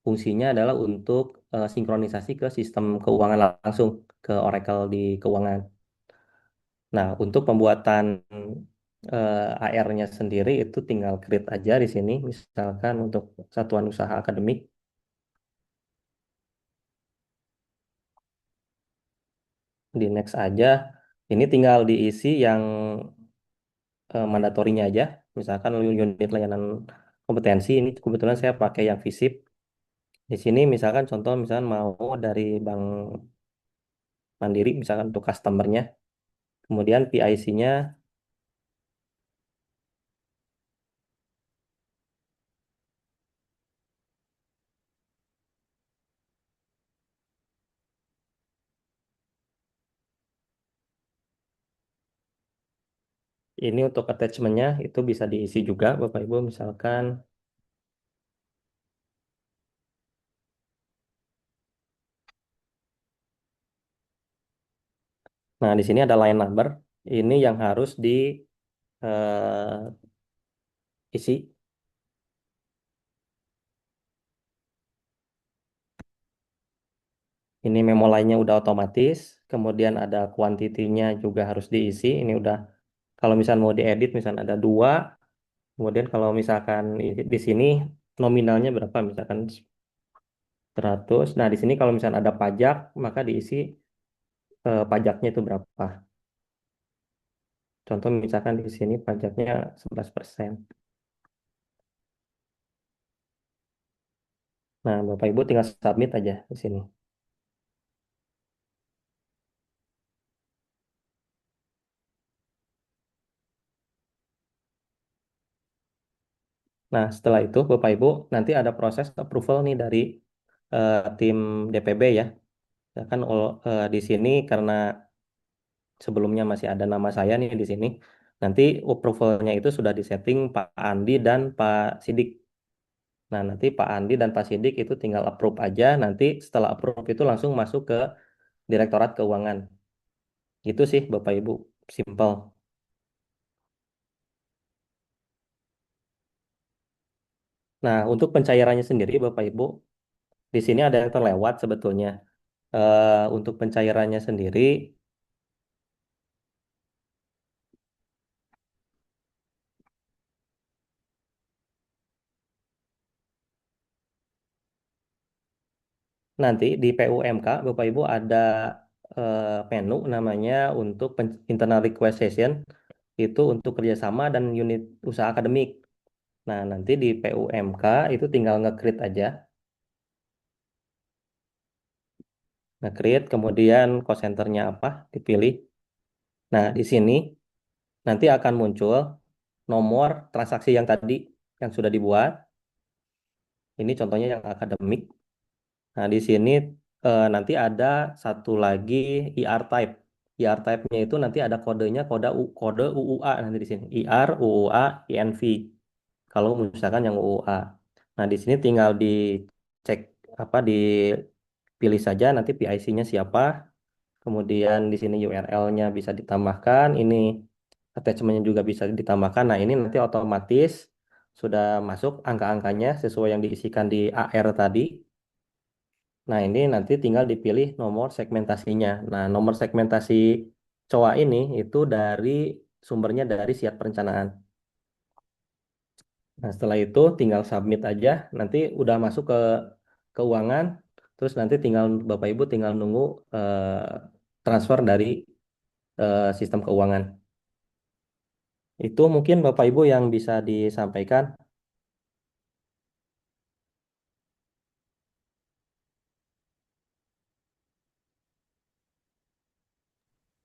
fungsinya adalah untuk sinkronisasi ke sistem keuangan langsung ke Oracle di keuangan. Nah, untuk pembuatan AR-nya sendiri itu tinggal create aja di sini. Misalkan untuk satuan usaha akademik, di next aja. Ini tinggal diisi yang mandatorinya aja. Misalkan unit layanan kompetensi ini kebetulan saya pakai yang FISIP. Di sini misalkan contoh misalkan mau dari Bank Mandiri misalkan untuk customernya. Kemudian PIC-nya ini untuk attachment-nya itu bisa diisi juga Bapak Ibu misalkan. Nah, di sini ada line number. Ini yang harus diisi. Ini memo lainnya udah otomatis. Kemudian ada kuantitinya juga harus diisi. Ini udah kalau misalnya mau diedit misalnya ada dua. Kemudian kalau misalkan di sini nominalnya berapa misalkan 100. Nah, di sini kalau misalnya ada pajak maka diisi pajaknya itu berapa. Contoh misalkan di sini pajaknya 11%. Nah, Bapak Ibu tinggal submit aja di sini. Nah, setelah itu Bapak Ibu nanti ada proses approval nih dari tim DPB ya. Ya kan di sini karena sebelumnya masih ada nama saya nih di sini. Nanti approvalnya itu sudah disetting Pak Andi dan Pak Sidik. Nah, nanti Pak Andi dan Pak Sidik itu tinggal approve aja. Nanti setelah approve itu langsung masuk ke Direktorat Keuangan. Gitu sih Bapak Ibu, simple. Nah, untuk pencairannya sendiri Bapak Ibu, Di sini ada yang terlewat sebetulnya. Untuk pencairannya sendiri, nanti di PUMK, Bapak Ibu ada menu namanya untuk internal request session, itu untuk kerjasama dan unit usaha akademik. Nah, nanti di PUMK itu tinggal nge-create aja. Nge-create, kemudian cost centernya apa, dipilih. Nah, di sini nanti akan muncul nomor transaksi yang tadi, yang sudah dibuat. Ini contohnya yang akademik. Nah, di sini nanti ada satu lagi IR type. IR type-nya itu nanti ada kodenya, kode UUA nanti di sini. IR, UUA, INV. Kalau misalkan yang UUA. Nah, di sini tinggal dicek apa, dipilih saja nanti PIC-nya siapa. Kemudian di sini URL-nya bisa ditambahkan. Ini attachment-nya juga bisa ditambahkan. Nah, ini nanti otomatis sudah masuk angka-angkanya sesuai yang diisikan di AR tadi. Nah, ini nanti tinggal dipilih nomor segmentasinya. Nah, nomor segmentasi COA ini itu dari sumbernya dari siap perencanaan. Nah, setelah itu tinggal submit aja. Nanti udah masuk ke keuangan. Terus nanti tinggal Bapak Ibu tinggal nunggu transfer dari sistem keuangan. Itu mungkin Bapak Ibu yang bisa disampaikan.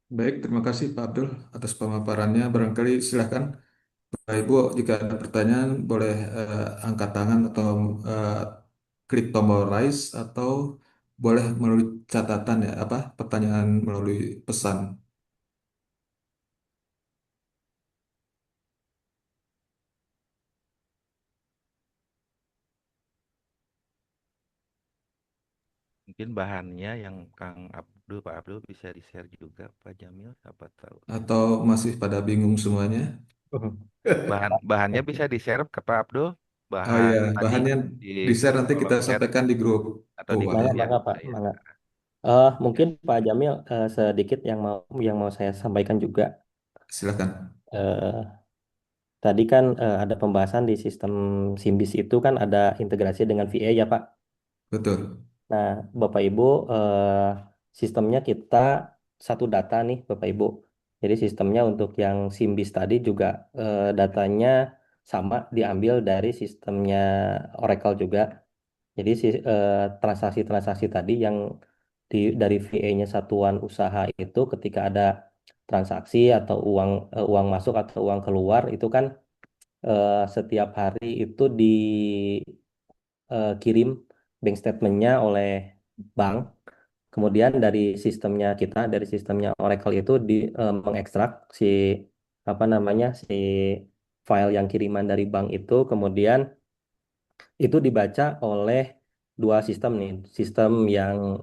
Baik, terima kasih Pak Abdul atas pemaparannya. Barangkali silakan Bapak Ibu jika ada pertanyaan boleh angkat tangan atau eh, klik tombol raise atau boleh melalui catatan ya apa pertanyaan melalui pesan. Mungkin bahannya yang Kang Abdul, Pak Abdul bisa di-share juga, Pak Jamil, siapa tahu. Atau masih pada bingung semuanya? Bahannya bisa di-share ke Pak Abdul, Oh bahan ya, tadi bahannya di di share nanti kita kolom chat sampaikan di grup. atau Oh, di ada grup Mangga, ya. ya. mangga Pak, Saya. mangga. Mungkin Ya. Pak Jamil sedikit yang mau saya sampaikan juga. Silakan. Eh, Tadi kan ada pembahasan di sistem Simbis itu kan ada integrasi dengan VA ya Pak. Betul. Nah, Bapak Ibu, sistemnya kita satu data nih Bapak Ibu. Jadi sistemnya untuk yang Simbis tadi juga datanya sama diambil dari sistemnya Oracle juga. Jadi transaksi-transaksi tadi yang dari VA-nya satuan usaha itu ketika ada transaksi atau uang masuk atau uang keluar itu kan setiap hari itu dikirim bank statementnya oleh bank. Kemudian dari sistemnya kita, dari sistemnya Oracle itu mengekstrak si apa namanya si file yang kiriman dari bank itu, kemudian itu dibaca oleh dua sistem nih, sistem yang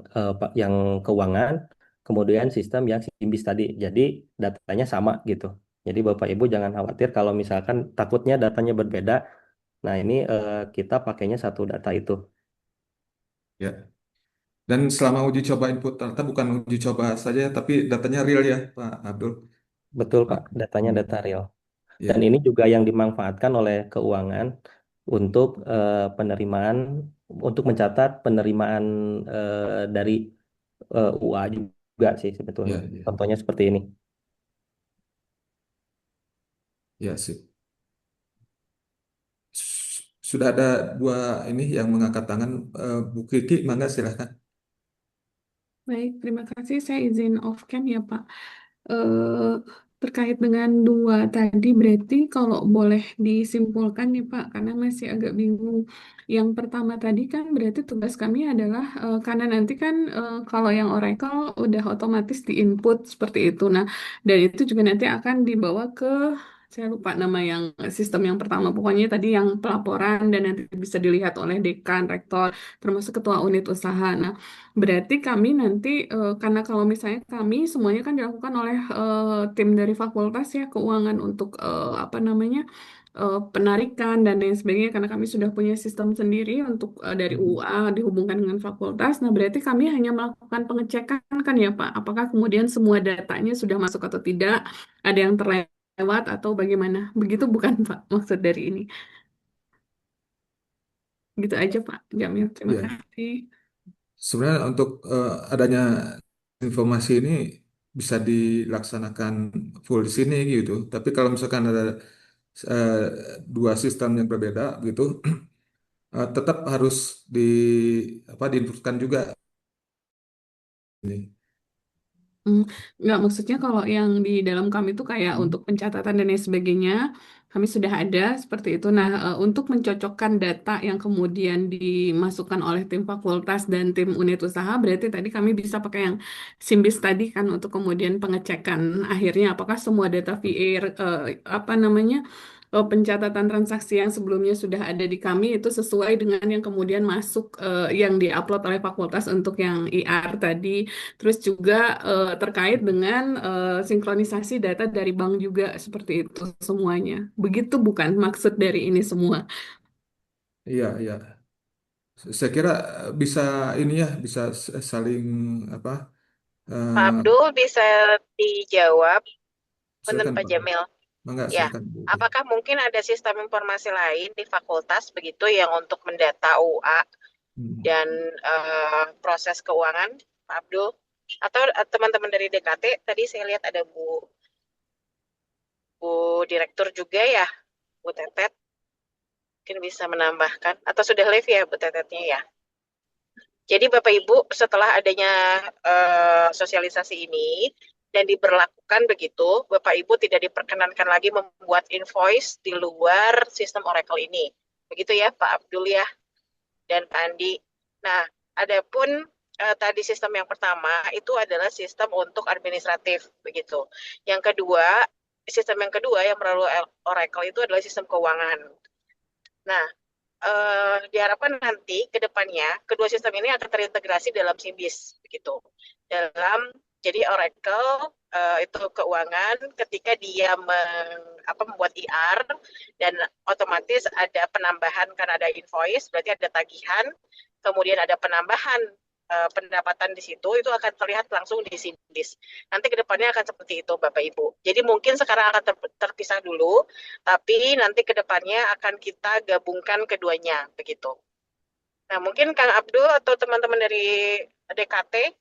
keuangan, kemudian sistem yang Simbis tadi. Jadi datanya sama gitu. Jadi Bapak Ibu jangan khawatir kalau misalkan takutnya datanya berbeda. Nah, ini kita pakainya satu data itu. Ya. Dan selama uji coba input data bukan uji coba saja, tapi datanya real ya, Pak Abdul. Betul, Pak. Oke. Datanya Hmm. data real. Dan Ya, ini juga yang dimanfaatkan oleh keuangan untuk penerimaan, untuk mencatat penerimaan dari UA juga sih sebetulnya. ya, ya, Contohnya seperti ini. ya, sip. Sudah ada dua ini yang mengangkat tangan. Bu Kiki, mangga silahkan. Baik, terima kasih. Saya izin off cam ya, Pak. Eh, Terkait dengan dua tadi, berarti kalau boleh disimpulkan nih, Pak, karena masih agak bingung. Yang pertama tadi kan berarti tugas kami adalah, karena nanti kan kalau yang Oracle udah otomatis di-input seperti itu. Nah, dan itu juga nanti akan dibawa ke, saya lupa nama yang sistem yang pertama. Pokoknya tadi yang pelaporan dan nanti bisa dilihat oleh dekan, rektor, termasuk ketua unit usaha. Nah, berarti kami nanti, karena kalau misalnya kami semuanya kan dilakukan oleh tim dari fakultas ya keuangan untuk apa namanya penarikan dan lain sebagainya karena kami sudah punya sistem sendiri untuk dari Hmm. UA dihubungkan dengan fakultas. Nah, berarti kami hanya melakukan pengecekan kan ya Pak, apakah kemudian semua datanya sudah masuk atau tidak, ada yang terlewat atau bagaimana? Begitu bukan Pak maksud dari ini? Gitu aja Pak Jamil, terima Ya, kasih. sebenarnya untuk adanya informasi ini bisa dilaksanakan full di sini gitu. Tapi kalau misalkan ada eh, dua sistem yang berbeda gitu, tetap harus di diinputkan juga ini. Hmm, nggak maksudnya kalau yang di dalam kami itu kayak Hmm. untuk pencatatan dan lain sebagainya, kami sudah ada seperti itu. Nah, untuk mencocokkan data yang kemudian dimasukkan oleh tim fakultas dan tim unit usaha, berarti tadi kami bisa pakai yang Simbis tadi kan untuk kemudian pengecekan akhirnya apakah semua data VA apa namanya pencatatan transaksi yang sebelumnya sudah ada di kami itu sesuai dengan yang kemudian masuk yang diupload oleh fakultas untuk yang IR tadi. Terus juga terkait dengan sinkronisasi data dari bank juga seperti itu semuanya. Begitu bukan maksud dari ini semua. Iya, iya. Saya kira bisa ini ya, bisa saling apa? Pak eh Abdul bisa dijawab, Punten silakan Pak Pak. Jamil. Enggak, Ya, silakan Bu. apakah mungkin ada sistem informasi lain di fakultas begitu yang untuk mendata UA Hmm. dan proses keuangan, Pak Abdul? Atau teman-teman dari DKT, tadi saya lihat ada Bu Direktur juga ya, Bu Tetet, mungkin bisa menambahkan. Atau sudah live ya Bu Tetetnya ya? Jadi Bapak Ibu setelah adanya sosialisasi ini dan diberlakukan begitu, Bapak Ibu tidak diperkenankan lagi membuat invoice di luar sistem Oracle ini. Begitu ya Pak Abdul ya dan Pak Andi. Nah, adapun tadi sistem yang pertama itu adalah sistem untuk administratif begitu. Yang kedua, sistem yang kedua yang melalui Oracle itu adalah sistem keuangan. Nah, diharapkan nanti ke depannya kedua sistem ini akan terintegrasi dalam Simbis begitu. Jadi Oracle itu keuangan ketika dia membuat IR dan otomatis ada penambahan karena ada invoice berarti ada tagihan, kemudian ada penambahan pendapatan di situ itu akan terlihat langsung di Simbis. Nanti ke depannya akan seperti itu Bapak Ibu. Jadi mungkin sekarang akan terpisah dulu, tapi nanti ke depannya akan kita gabungkan keduanya begitu. Nah, mungkin Kang Abdul atau teman-teman dari DKT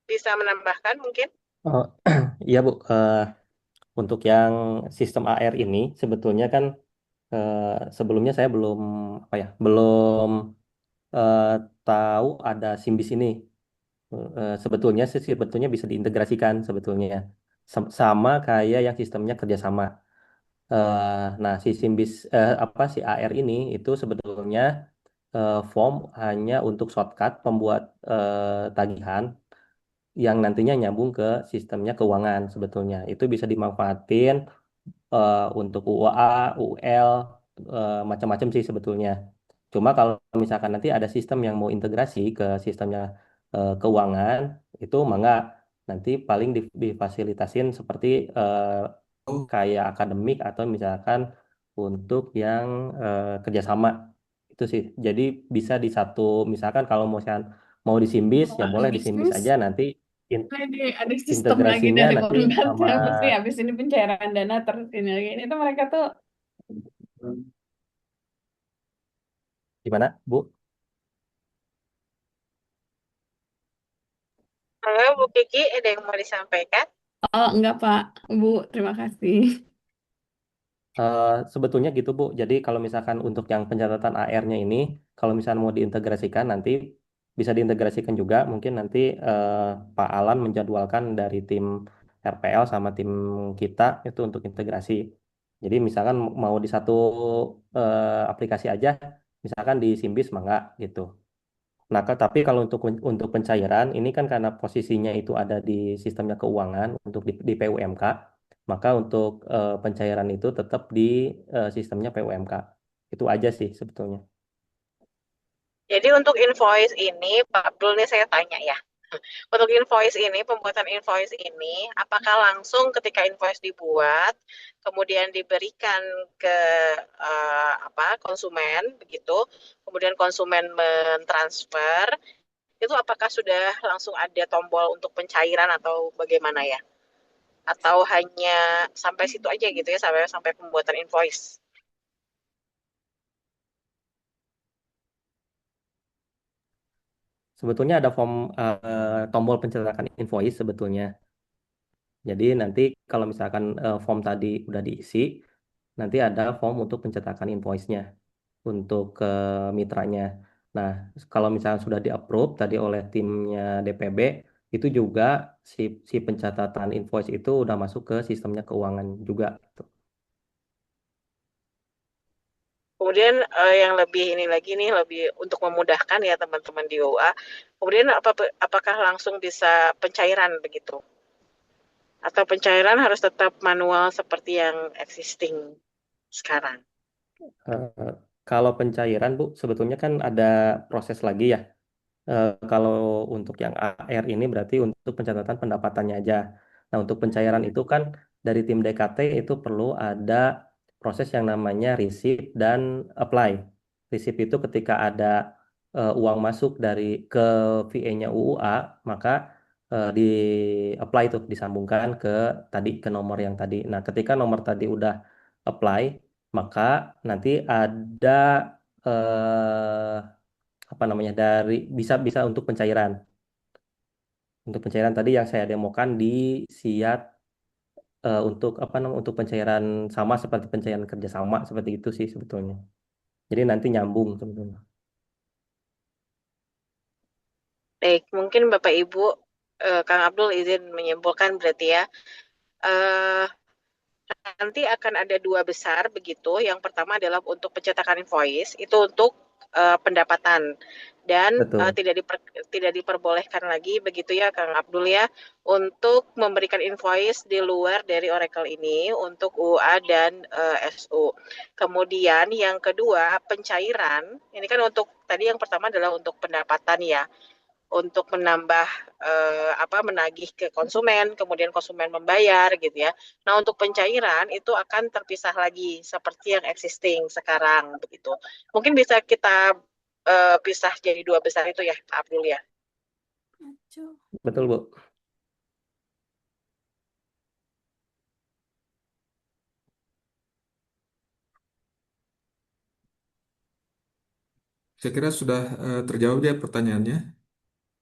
bisa menambahkan mungkin. Oh, iya Bu, untuk yang sistem AR ini sebetulnya kan eh, sebelumnya saya belum apa ya, belum eh, tahu ada Simbis ini. Sebetulnya bisa diintegrasikan sebetulnya sama kayak yang sistemnya kerjasama. Nah, si Simbis apa si AR ini itu sebetulnya form hanya untuk shortcut pembuat tagihan yang nantinya nyambung ke sistemnya keuangan sebetulnya. Itu bisa dimanfaatin untuk UA, UL, macam-macam sih sebetulnya. Cuma kalau misalkan nanti ada sistem yang mau integrasi ke sistemnya keuangan, itu mangga nanti paling difasilitasin seperti Oh, kayak akademik atau misalkan untuk yang kerjasama itu sih. Jadi bisa di satu, misalkan kalau mau di Simbis ya boleh di Simbis Bisnis aja nanti in- ada sistem lagi integrasinya dari nanti sama pemerintah pasti habis ini pencairan dana terus ini itu mereka tuh gimana, Bu? Halo Bu Kiki, ada yang mau disampaikan? oh enggak Pak Bu terima kasih. Sebetulnya gitu Bu. Jadi kalau misalkan untuk yang pencatatan AR-nya ini, kalau misalkan mau diintegrasikan nanti bisa diintegrasikan juga. Mungkin nanti Pak Alan menjadwalkan dari tim RPL sama tim kita itu untuk integrasi. Jadi misalkan mau di satu aplikasi aja, misalkan di Simbis mangga gitu. Nah, tapi kalau untuk pencairan ini kan karena posisinya itu ada di sistemnya keuangan untuk di PUMK, maka untuk pencairan itu tetap di sistemnya PUMK. Itu aja sih sebetulnya. Jadi untuk invoice ini Pak Abdul nih saya tanya ya. Untuk invoice ini, pembuatan invoice ini, apakah langsung ketika invoice dibuat, kemudian diberikan ke apa konsumen begitu, kemudian konsumen mentransfer, itu apakah sudah langsung ada tombol untuk pencairan atau bagaimana ya? Atau hanya sampai situ aja gitu ya, sampai sampai pembuatan invoice? Sebetulnya ada tombol pencetakan invoice sebetulnya. Jadi nanti kalau misalkan form tadi udah diisi, nanti ada form untuk pencetakan invoice-nya untuk ke mitranya. Nah, kalau misalnya sudah di-approve tadi oleh timnya DPB, itu juga si si pencatatan invoice itu udah masuk ke sistemnya keuangan juga, gitu. Kemudian yang lebih ini lagi nih, lebih untuk memudahkan ya teman-teman di UA. Kemudian apakah langsung bisa pencairan begitu? Atau pencairan harus tetap manual seperti yang existing sekarang? Eh, Kalau pencairan, Bu, sebetulnya kan ada proses lagi ya. Kalau untuk yang AR ini berarti untuk pencatatan pendapatannya aja. Nah, untuk pencairan itu kan dari tim DKT itu perlu ada proses yang namanya receipt dan apply. Receipt itu ketika ada uang masuk dari ke VA-nya UUA, maka di apply itu disambungkan ke tadi ke nomor yang tadi. Nah, ketika nomor tadi udah apply, maka nanti ada apa namanya dari bisa bisa untuk pencairan. Untuk pencairan tadi yang saya demokan di Siat untuk apa namanya untuk pencairan sama seperti pencairan kerjasama seperti itu sih sebetulnya. Jadi nanti nyambung sebetulnya. Baik, mungkin Bapak Ibu, Kang Abdul izin menyimpulkan berarti ya. Eh, Nanti akan ada dua besar begitu. Yang pertama adalah untuk pencetakan invoice, itu untuk pendapatan dan Betul. tidak diperbolehkan lagi begitu ya Kang Abdul ya untuk memberikan invoice di luar dari Oracle ini untuk UA dan SU. Kemudian yang kedua pencairan, ini kan untuk tadi yang pertama adalah untuk pendapatan ya, untuk menambah menagih ke konsumen, kemudian konsumen membayar gitu ya. Nah, untuk pencairan itu akan terpisah lagi seperti yang existing sekarang begitu. Mungkin bisa kita pisah jadi dua besar itu ya, Pak Abdul ya. Betul, Bu. Saya kira sudah terjawab ya pertanyaannya.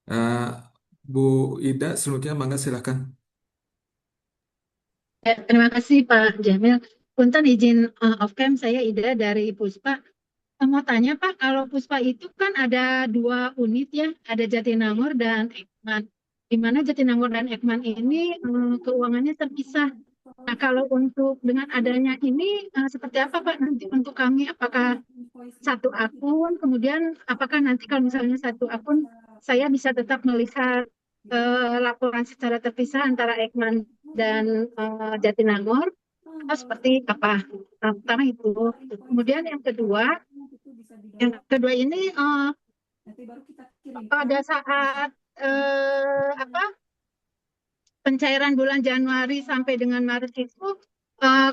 Eh, Bu Ida, selanjutnya mangga silahkan. Ya, terima kasih Pak Jamil. Punten izin off cam saya Ida dari Puspa. Mau tanya Pak, kalau Puspa itu kan ada dua unit ya, ada Jatinangor dan Ekman. Di mana Jatinangor dan Ekman ini keuangannya terpisah. Nah, kalau untuk dengan adanya ini seperti apa Pak nanti untuk kami? Apakah satu akun, kemudian apakah nanti kalau misalnya satu akun saya bisa tetap melihat laporan secara terpisah antara Ekman dan Jatinangor atau seperti apa? Pertama itu. Kemudian yang kedua ini pada saat apa pencairan bulan Januari sampai dengan Maret itu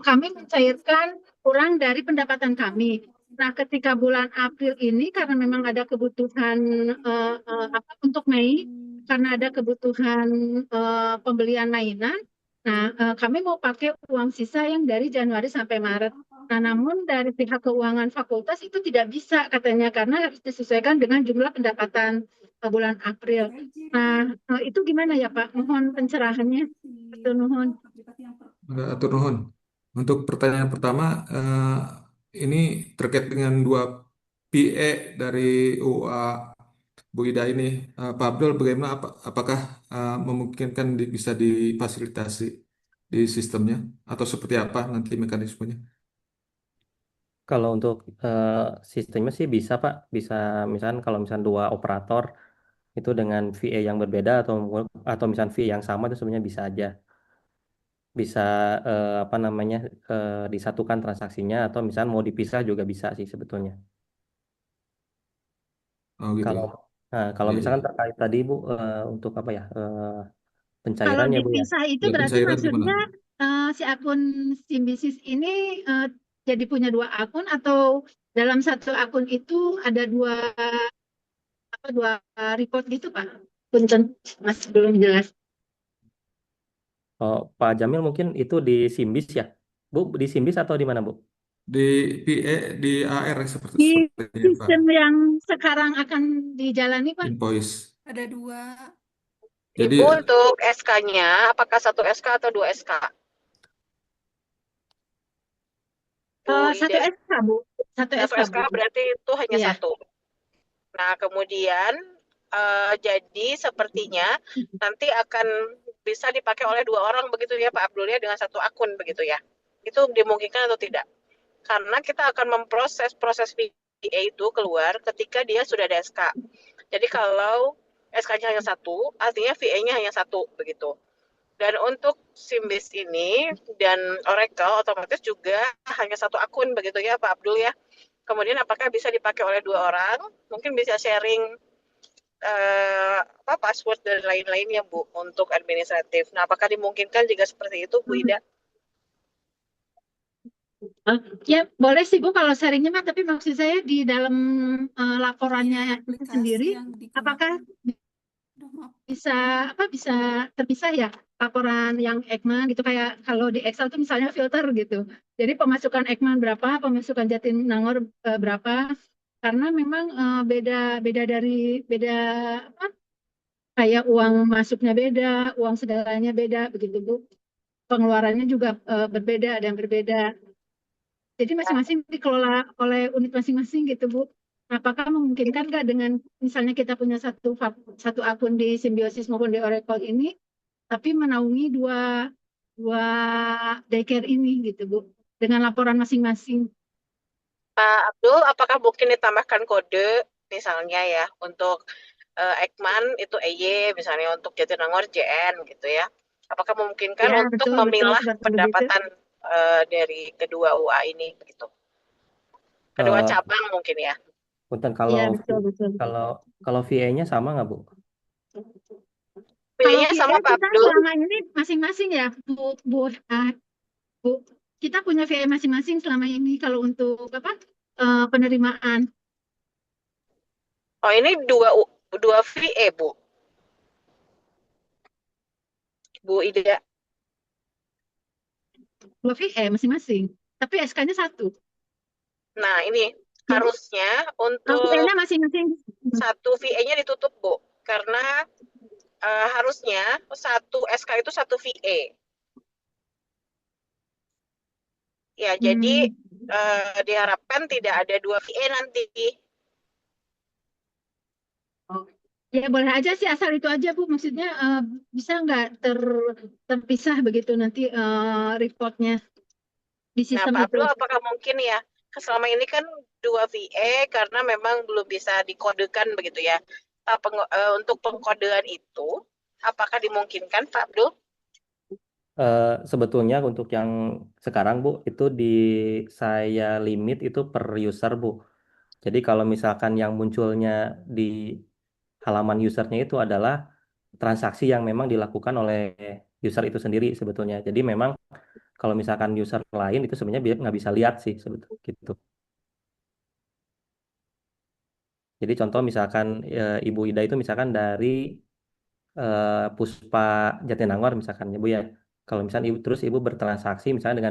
kami mencairkan kurang dari pendapatan kami. Nah, ketika bulan April ini karena memang ada kebutuhan untuk Mei, karena ada kebutuhan pembelian mainan, nah kami mau pakai uang sisa yang dari Januari sampai Maret. Nah, namun dari pihak keuangan fakultas itu tidak bisa katanya karena harus disesuaikan dengan jumlah pendapatan bulan April. Nah, itu gimana ya Pak? Mohon pencerahannya. Betul, mohon. Atur nuhun. Untuk pertanyaan pertama, ini terkait dengan dua PE dari UA Bu Ida ini. Pak Abdul, bagaimana? Apakah memungkinkan bisa difasilitasi di sistemnya atau seperti apa nanti mekanismenya? Kalau untuk sistemnya sih bisa Pak, bisa misalkan kalau misalkan dua operator itu dengan VA yang berbeda atau misalkan VA yang sama itu sebenarnya bisa aja. Bisa apa namanya disatukan transaksinya atau misalnya mau dipisah juga bisa sih sebetulnya. Oh gitu. Kalau Nah, kalau Iya, misalkan iya. terkait tadi Bu, untuk apa ya, Kalau pencairan ya Bu ya. dipisah itu Kalau berarti pencairan gimana? maksudnya si akun Simbisis ini jadi punya dua akun atau dalam satu akun itu ada dua report gitu Pak? Punten, masih belum jelas. Oh, Pak Jamil mungkin itu di Simbis ya, Bu, di Simbis atau di mana Bu? Di PE, di AR Di sepertinya Pak. sistem yang sekarang akan dijalani Pak? Invoice. Ada dua. Jadi Ibu untuk SK-nya, apakah satu SK atau dua SK? Bu Satu Ida, SK Bu, satu satu SK SK Bu. berarti itu hanya Iya. satu. Nah, kemudian jadi sepertinya nanti akan bisa dipakai oleh dua orang begitu ya Pak Abdul ya, dengan satu akun begitu ya. Itu dimungkinkan atau tidak? Karena kita akan memproses proses VA itu keluar ketika dia sudah ada SK. Jadi kalau SK-nya hanya satu, artinya VA-nya hanya satu begitu. Dan untuk Simbis ini dan Oracle otomatis juga hanya satu akun begitu ya Pak Abdul ya. Kemudian apakah bisa dipakai oleh dua orang? Mungkin bisa sharing password dan lain-lainnya Bu untuk administratif. Nah, apakah dimungkinkan jika seperti itu Bu Ida? Ya boleh sih Bu kalau sharingnya Mas, tapi maksud saya di dalam laporannya Iya, itu aplikasi sendiri, yang apakah digunakan. Aduh, maaf. bisa terpisah ya laporan yang Ekman gitu, kayak kalau di Excel tuh misalnya filter gitu. Jadi pemasukan Ekman berapa, pemasukan Jatinangor berapa, karena memang beda beda dari beda apa, kayak uang masuknya beda, uang segalanya beda begitu Bu. Pengeluarannya juga berbeda, ada yang berbeda. Jadi masing-masing dikelola oleh unit masing-masing gitu Bu. Apakah memungkinkan nggak dengan misalnya kita punya satu akun di Symbiosis maupun di Oracle ini, tapi menaungi dua dua daycare ini gitu Bu, dengan laporan masing-masing. Pak Abdul, apakah mungkin ditambahkan kode misalnya ya untuk Ekman itu EY, misalnya untuk Jatinangor JN gitu ya. Apakah memungkinkan Ya untuk betul betul memilah seperti begitu. pendapatan dari kedua UA ini begitu. Kedua Eh, cabang mungkin ya. Punten Iya kalau betul betul. kalau kalau VA-nya sama nggak Bu? Kalau VA-nya VA sama Pak kita Abdul. selama ini masing-masing ya Bu, kita punya VA masing-masing selama ini kalau untuk apa penerimaan. Oh, ini dua VA Bu. Bu Ida. Dua VA masing-masing, tapi SK-nya satu. Nah, ini Jadi harusnya untuk VA-nya masing-masing. satu VA-nya ditutup Bu. Karena harusnya satu SK itu satu VA. Ya, jadi diharapkan tidak ada dua VA nanti. Oh. Ya boleh aja sih, asal itu aja Bu. Maksudnya bisa nggak terpisah begitu nanti reportnya di Nah, sistem Pak itu. Abdul, apakah mungkin ya, selama ini kan dua VA karena memang belum bisa dikodekan begitu ya. Untuk pengkodean itu, apakah dimungkinkan Pak Abdul? Sebetulnya untuk yang sekarang Bu, itu di saya limit itu per user Bu. Jadi kalau misalkan yang munculnya di halaman usernya itu adalah transaksi yang memang dilakukan oleh user itu sendiri sebetulnya. Jadi memang kalau misalkan user lain itu sebenarnya nggak bisa lihat sih sebetulnya gitu. Jadi contoh misalkan Ibu Ida itu misalkan dari Puspa Jatinangor misalkan ya Bu ya. Kalau misalkan ibu bertransaksi misalnya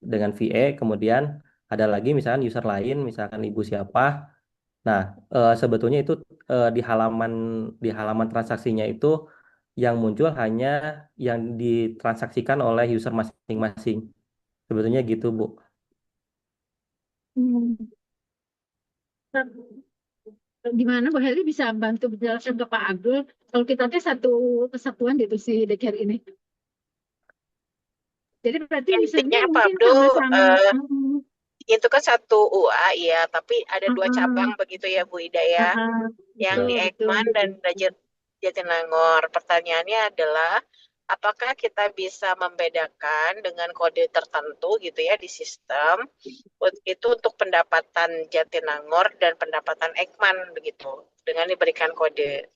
dengan VA kemudian ada lagi misalkan user lain misalkan ibu siapa. Nah, sebetulnya itu di halaman transaksinya itu yang muncul hanya yang ditransaksikan oleh user masing-masing. Sebetulnya gitu, Bu. Hmm. Gimana Bu Heli bisa bantu menjelaskan ke Pak Abdul kalau kita tuh satu kesatuan gitu si daycare ini. Jadi berarti usernya Intinya Pak mungkin Abdul, sama-sama. itu kan satu UA ya, tapi ada dua cabang Uh-uh, begitu ya Bu Ida ya, yang betul di betul. Ekman dan Jatinangor. Pertanyaannya adalah, apakah kita bisa membedakan dengan kode tertentu gitu ya di sistem, itu untuk pendapatan Jatinangor dan pendapatan Ekman begitu. dengan diberikan kode.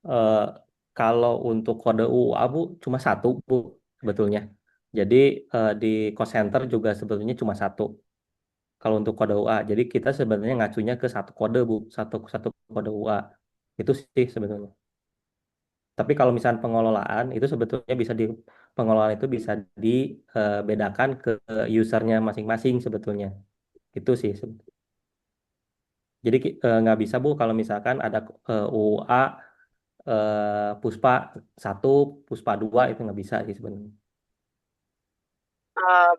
Eh, Kalau untuk kode UA Bu cuma satu Bu sebetulnya. Jadi di cost center juga sebetulnya cuma satu. Kalau untuk kode UA, jadi kita sebenarnya ngacunya ke satu kode Bu, satu satu kode UA. Itu sih sebetulnya. Tapi kalau misalnya pengelolaan itu sebetulnya bisa di pengelolaan itu bisa dibedakan ke usernya masing-masing sebetulnya. Itu sih. Jadi nggak bisa Bu kalau misalkan ada UA Puspa satu, Puspa dua itu nggak bisa sih sebenarnya.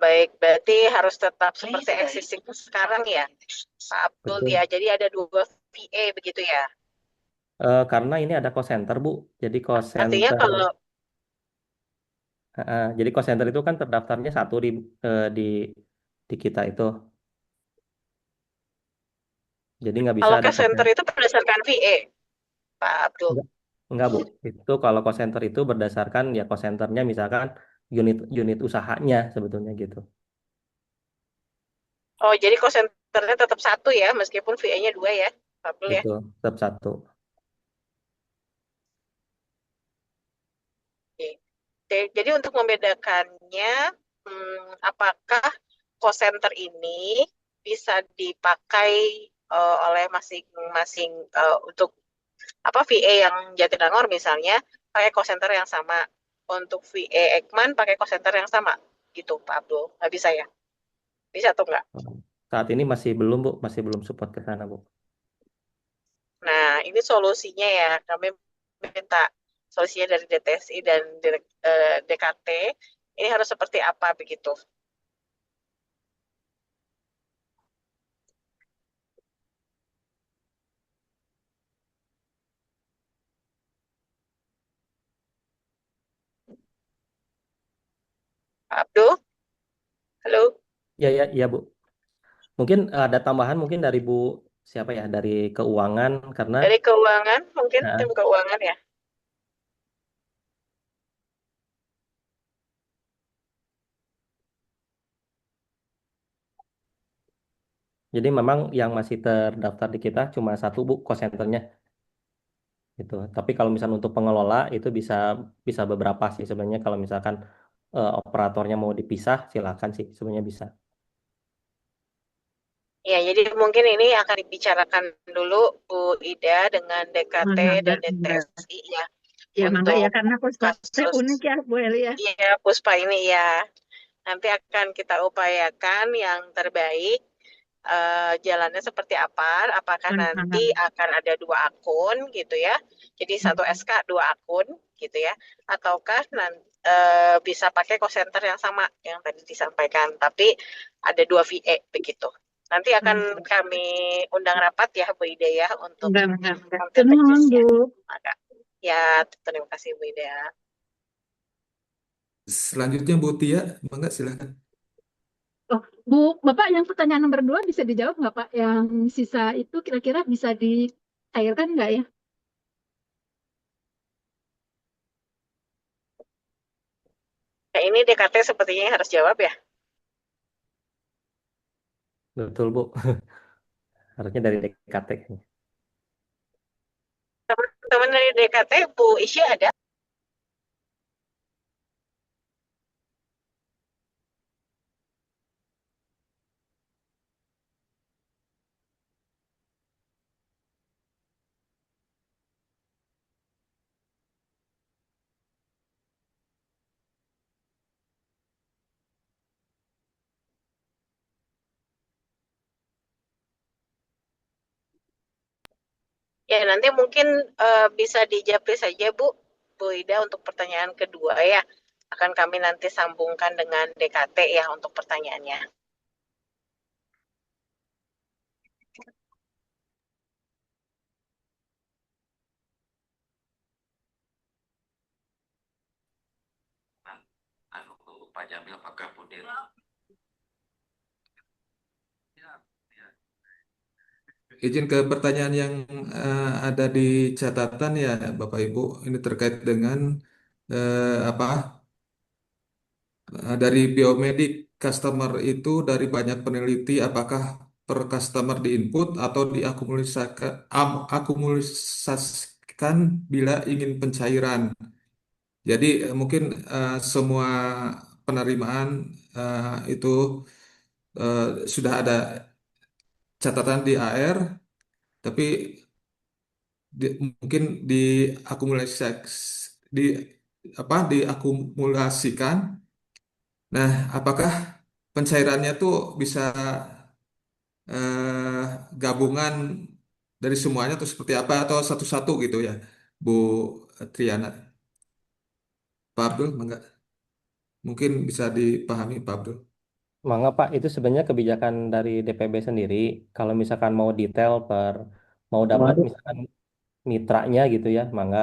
Baik, berarti harus tetap seperti existing sekarang ya, Pak Abdul Betul. ya. Jadi ada dua VA begitu ya. Karena ini ada cost center Bu, jadi cost Artinya center, kalau jadi cost center itu kan terdaftarnya satu di kita itu. Jadi nggak bisa kalau ada cash cost center center. itu berdasarkan VA, Pak Abdul. Enggak Bu, itu kalau cost center itu berdasarkan ya cost centernya misalkan unit unit usahanya sebetulnya gitu. Oh, jadi cost centernya tetap satu ya, meskipun VA-nya dua ya, Pak Abdul ya. Betul, tetap satu. Oke. Oke, jadi untuk membedakannya, apakah cost center ini bisa dipakai oleh masing-masing untuk apa VA yang Jatinangor misalnya pakai cost center yang sama, untuk VA Ekman pakai cost center yang sama, gitu Pak Abdul? Nggak bisa ya? Bisa atau nggak? Saat ini masih belum Bu, masih belum support ke sana Bu. Nah, ini solusinya ya. Kami minta solusinya dari DTSI dan DKT. Ini harus seperti apa begitu? Pak Abdul? Halo? Ya ya ya Bu. Mungkin ada tambahan mungkin dari Bu siapa ya dari keuangan karena Dari keuangan, mungkin tim nah, keuangan ya? jadi memang yang masih terdaftar di kita cuma satu Bu cost centernya gitu. Tapi kalau misalnya untuk pengelola itu bisa bisa beberapa sih sebenarnya kalau misalkan operatornya mau dipisah silakan sih sebenarnya bisa. Ya, jadi mungkin ini akan dibicarakan dulu Bu Ida dengan DKT dan Enggak, enggak. DTSI ya Ya, mangga ya, untuk karena Puspa unik kasus ya, Bu Eli ya. iya Puspa ini ya. Nanti akan kita upayakan yang terbaik. Jalannya seperti apa? Apakah nanti Hmm. akan ada dua akun gitu ya? Jadi satu SK dua akun gitu ya? Ataukah nanti bisa pakai call center yang sama yang tadi disampaikan, tapi ada dua VA begitu. Nanti akan kami undang rapat ya Bu Ida ya untuk Enggak. konten Tenang, teknisnya. Bu. Maka ya terima kasih Bu Ida. Selanjutnya Bu Tia, mangga silakan. Oh, Bu, Bapak yang pertanyaan nomor 2 bisa dijawab nggak, Pak? Yang sisa itu kira-kira bisa dicairkan nggak ya? Nah, ini DKT sepertinya harus jawab ya. Betul Bu. Harusnya dari DKT. Teman-teman dari DKT, Bu Isya ada? Ya, nanti mungkin bisa dijawab saja Bu Ida untuk pertanyaan kedua ya. Akan kami nanti sambungkan dengan DKT ya untuk pertanyaannya. Pak Jamil Pak Pudir. Izin ke pertanyaan yang ada di catatan ya Bapak Ibu. Ini terkait dengan apa dari biomedik customer itu dari banyak peneliti apakah per customer di input atau diakumulasikan bila ingin pencairan. Jadi mungkin semua penerimaan itu sudah ada catatan di AR, tapi mungkin diakumulasi di diakumulasikan. Nah, apakah pencairannya tuh bisa eh, gabungan dari semuanya atau seperti apa atau satu-satu gitu ya, Bu Triana? Pak Abdul, mungkin bisa dipahami Pak Abdul. Mangga Pak, itu sebenarnya kebijakan dari DPB sendiri. Kalau misalkan mau detail mau dapat Waduh. misalkan mitranya gitu ya, mangga.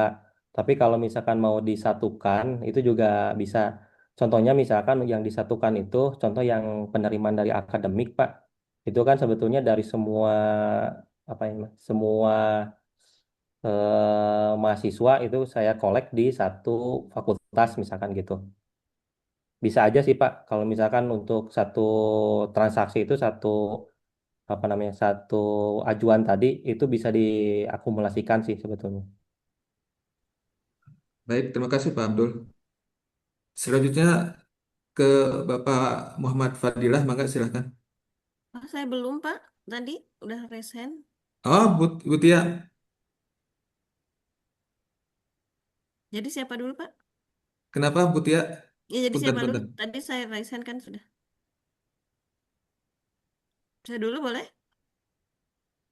Tapi kalau misalkan mau disatukan, itu juga bisa. Contohnya misalkan yang disatukan itu, contoh yang penerimaan dari akademik, Pak. Itu kan sebetulnya dari semua apa ya, semua mahasiswa itu saya kolek di satu fakultas misalkan gitu. Bisa aja sih Pak, kalau misalkan untuk satu transaksi itu apa namanya satu ajuan tadi itu bisa diakumulasikan sih sebetulnya. Baik, terima kasih Pak Abdul. Selanjutnya ke Bapak Muhammad Fadilah, mangga silakan. Saya belum, Pak. Tadi udah raise hand. Oh, Bu Tia, Jadi siapa dulu, Pak? kenapa Bu Tia? Ya, jadi Punten, siapa dulu? punten. Tadi saya raise hand kan sudah. Saya dulu boleh?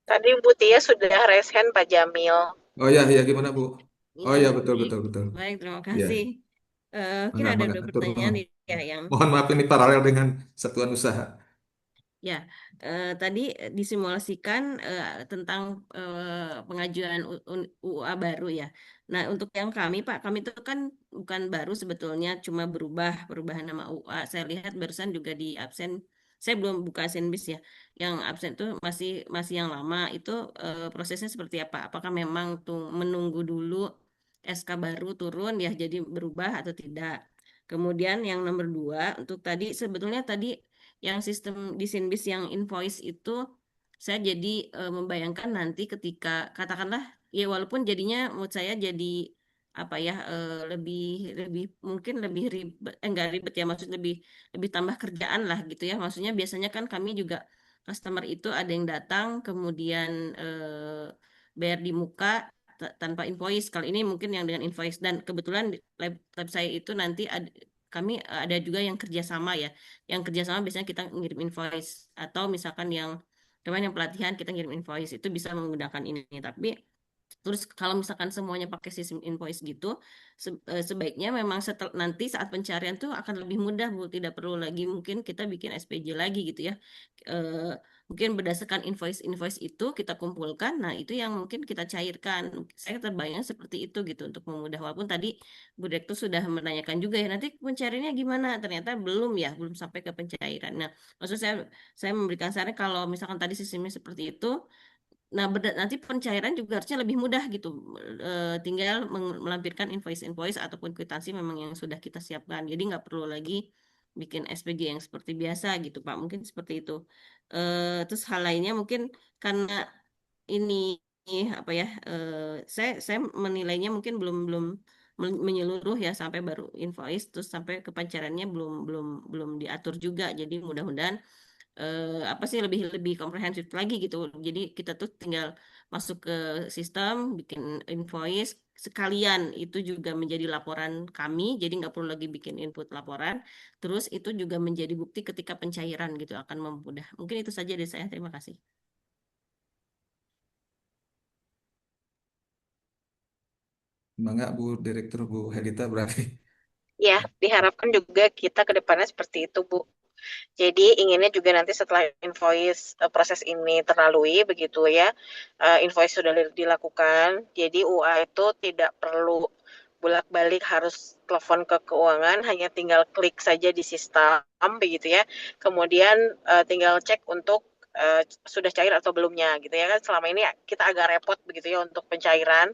Tadi Bu Tia sudah raise hand Pak Jamil. Oh ya, ya gimana Bu? Oh Iya, ya, betul, baik. betul, betul. Baik, terima Ya, kasih. Mungkin mangga, ada mangga. dua Atur pertanyaan nuhun. nih ya yang Mohon maaf ini paralel dengan satuan usaha. ya, tadi disimulasikan tentang pengajuan UA baru ya. Nah, untuk yang kami, Pak, kami itu kan bukan baru sebetulnya, cuma perubahan nama UA. Saya lihat barusan juga di absen, saya belum buka Senbis ya. Yang absen itu masih masih yang lama. Itu prosesnya seperti apa? Apakah memang tuh menunggu dulu SK baru turun ya, jadi berubah atau tidak? Kemudian yang nomor dua, untuk tadi sebetulnya tadi yang sistem di Sinbis yang invoice itu saya jadi membayangkan nanti ketika katakanlah ya walaupun jadinya menurut saya jadi apa ya lebih lebih mungkin lebih ribet enggak ribet ya maksud lebih lebih tambah kerjaan lah gitu ya maksudnya biasanya kan kami juga customer itu ada yang datang kemudian bayar di muka tanpa invoice. Kali ini mungkin yang dengan invoice dan kebetulan di lab saya itu nanti kami ada juga yang kerjasama ya yang kerjasama biasanya kita ngirim invoice atau misalkan yang kemarin yang pelatihan kita ngirim invoice itu bisa menggunakan ini tapi terus kalau misalkan semuanya pakai sistem invoice gitu sebaiknya memang setelah nanti saat pencarian tuh akan lebih mudah Bu tidak perlu lagi mungkin kita bikin SPJ lagi gitu ya. Eh, Mungkin berdasarkan invoice itu kita kumpulkan nah itu yang mungkin kita cairkan saya terbayang seperti itu gitu untuk memudah walaupun tadi Bu Direktur sudah menanyakan juga ya nanti pencariannya gimana ternyata belum ya belum sampai ke pencairan nah maksud saya memberikan saran kalau misalkan tadi sistemnya seperti itu nah nanti pencairan juga harusnya lebih mudah gitu tinggal melampirkan invoice ataupun kwitansi memang yang sudah kita siapkan jadi nggak perlu lagi bikin SPG yang seperti biasa gitu Pak mungkin seperti itu. Terus hal lainnya mungkin karena ini apa ya saya menilainya mungkin belum belum menyeluruh ya sampai baru invoice terus sampai ke pencairannya belum belum belum diatur juga jadi mudah-mudahan apa sih lebih lebih komprehensif lagi gitu jadi kita tuh tinggal masuk ke sistem bikin invoice sekalian itu juga menjadi laporan kami jadi nggak perlu lagi bikin input laporan terus itu juga menjadi bukti ketika pencairan gitu akan memudahkan mungkin itu saja dari saya terima kasih. Mangga Bu Direktur Bu Helita berarti. Ya, diharapkan juga kita ke depannya seperti itu, Bu. Jadi inginnya juga nanti setelah invoice proses ini terlalui begitu ya, invoice sudah dilakukan, jadi UA itu tidak perlu bolak-balik harus telepon ke keuangan, hanya tinggal klik saja di sistem begitu ya. Kemudian tinggal cek untuk sudah cair atau belumnya gitu ya kan. Selama ini kita agak repot begitu ya untuk pencairan.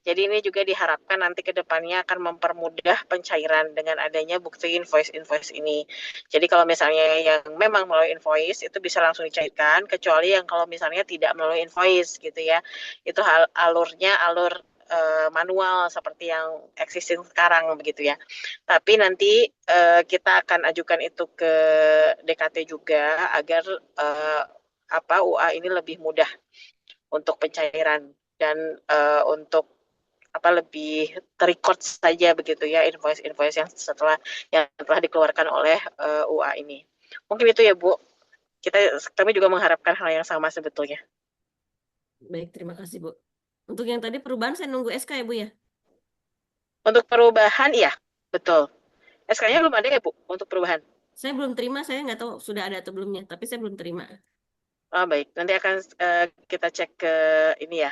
Jadi ini juga diharapkan nanti ke depannya akan mempermudah pencairan dengan adanya bukti invoice ini. Jadi kalau misalnya yang memang melalui invoice itu bisa langsung dicairkan, kecuali yang kalau misalnya tidak melalui invoice gitu ya. Itu alurnya alur manual seperti yang existing sekarang begitu ya. Tapi nanti kita akan ajukan itu ke DKT juga agar UA ini lebih mudah untuk pencairan dan untuk lebih terrecord saja begitu ya invoice yang telah dikeluarkan oleh UA ini. Mungkin itu ya Bu. Kami juga mengharapkan hal yang sama sebetulnya. Baik, terima kasih Bu. Untuk yang tadi perubahan saya nunggu SK ya Bu ya? Untuk perubahan ya, betul. SK-nya belum ada ya Bu untuk perubahan? Saya belum terima, saya nggak tahu sudah ada atau belumnya, tapi saya belum terima. Oh baik, nanti akan kita cek ke ini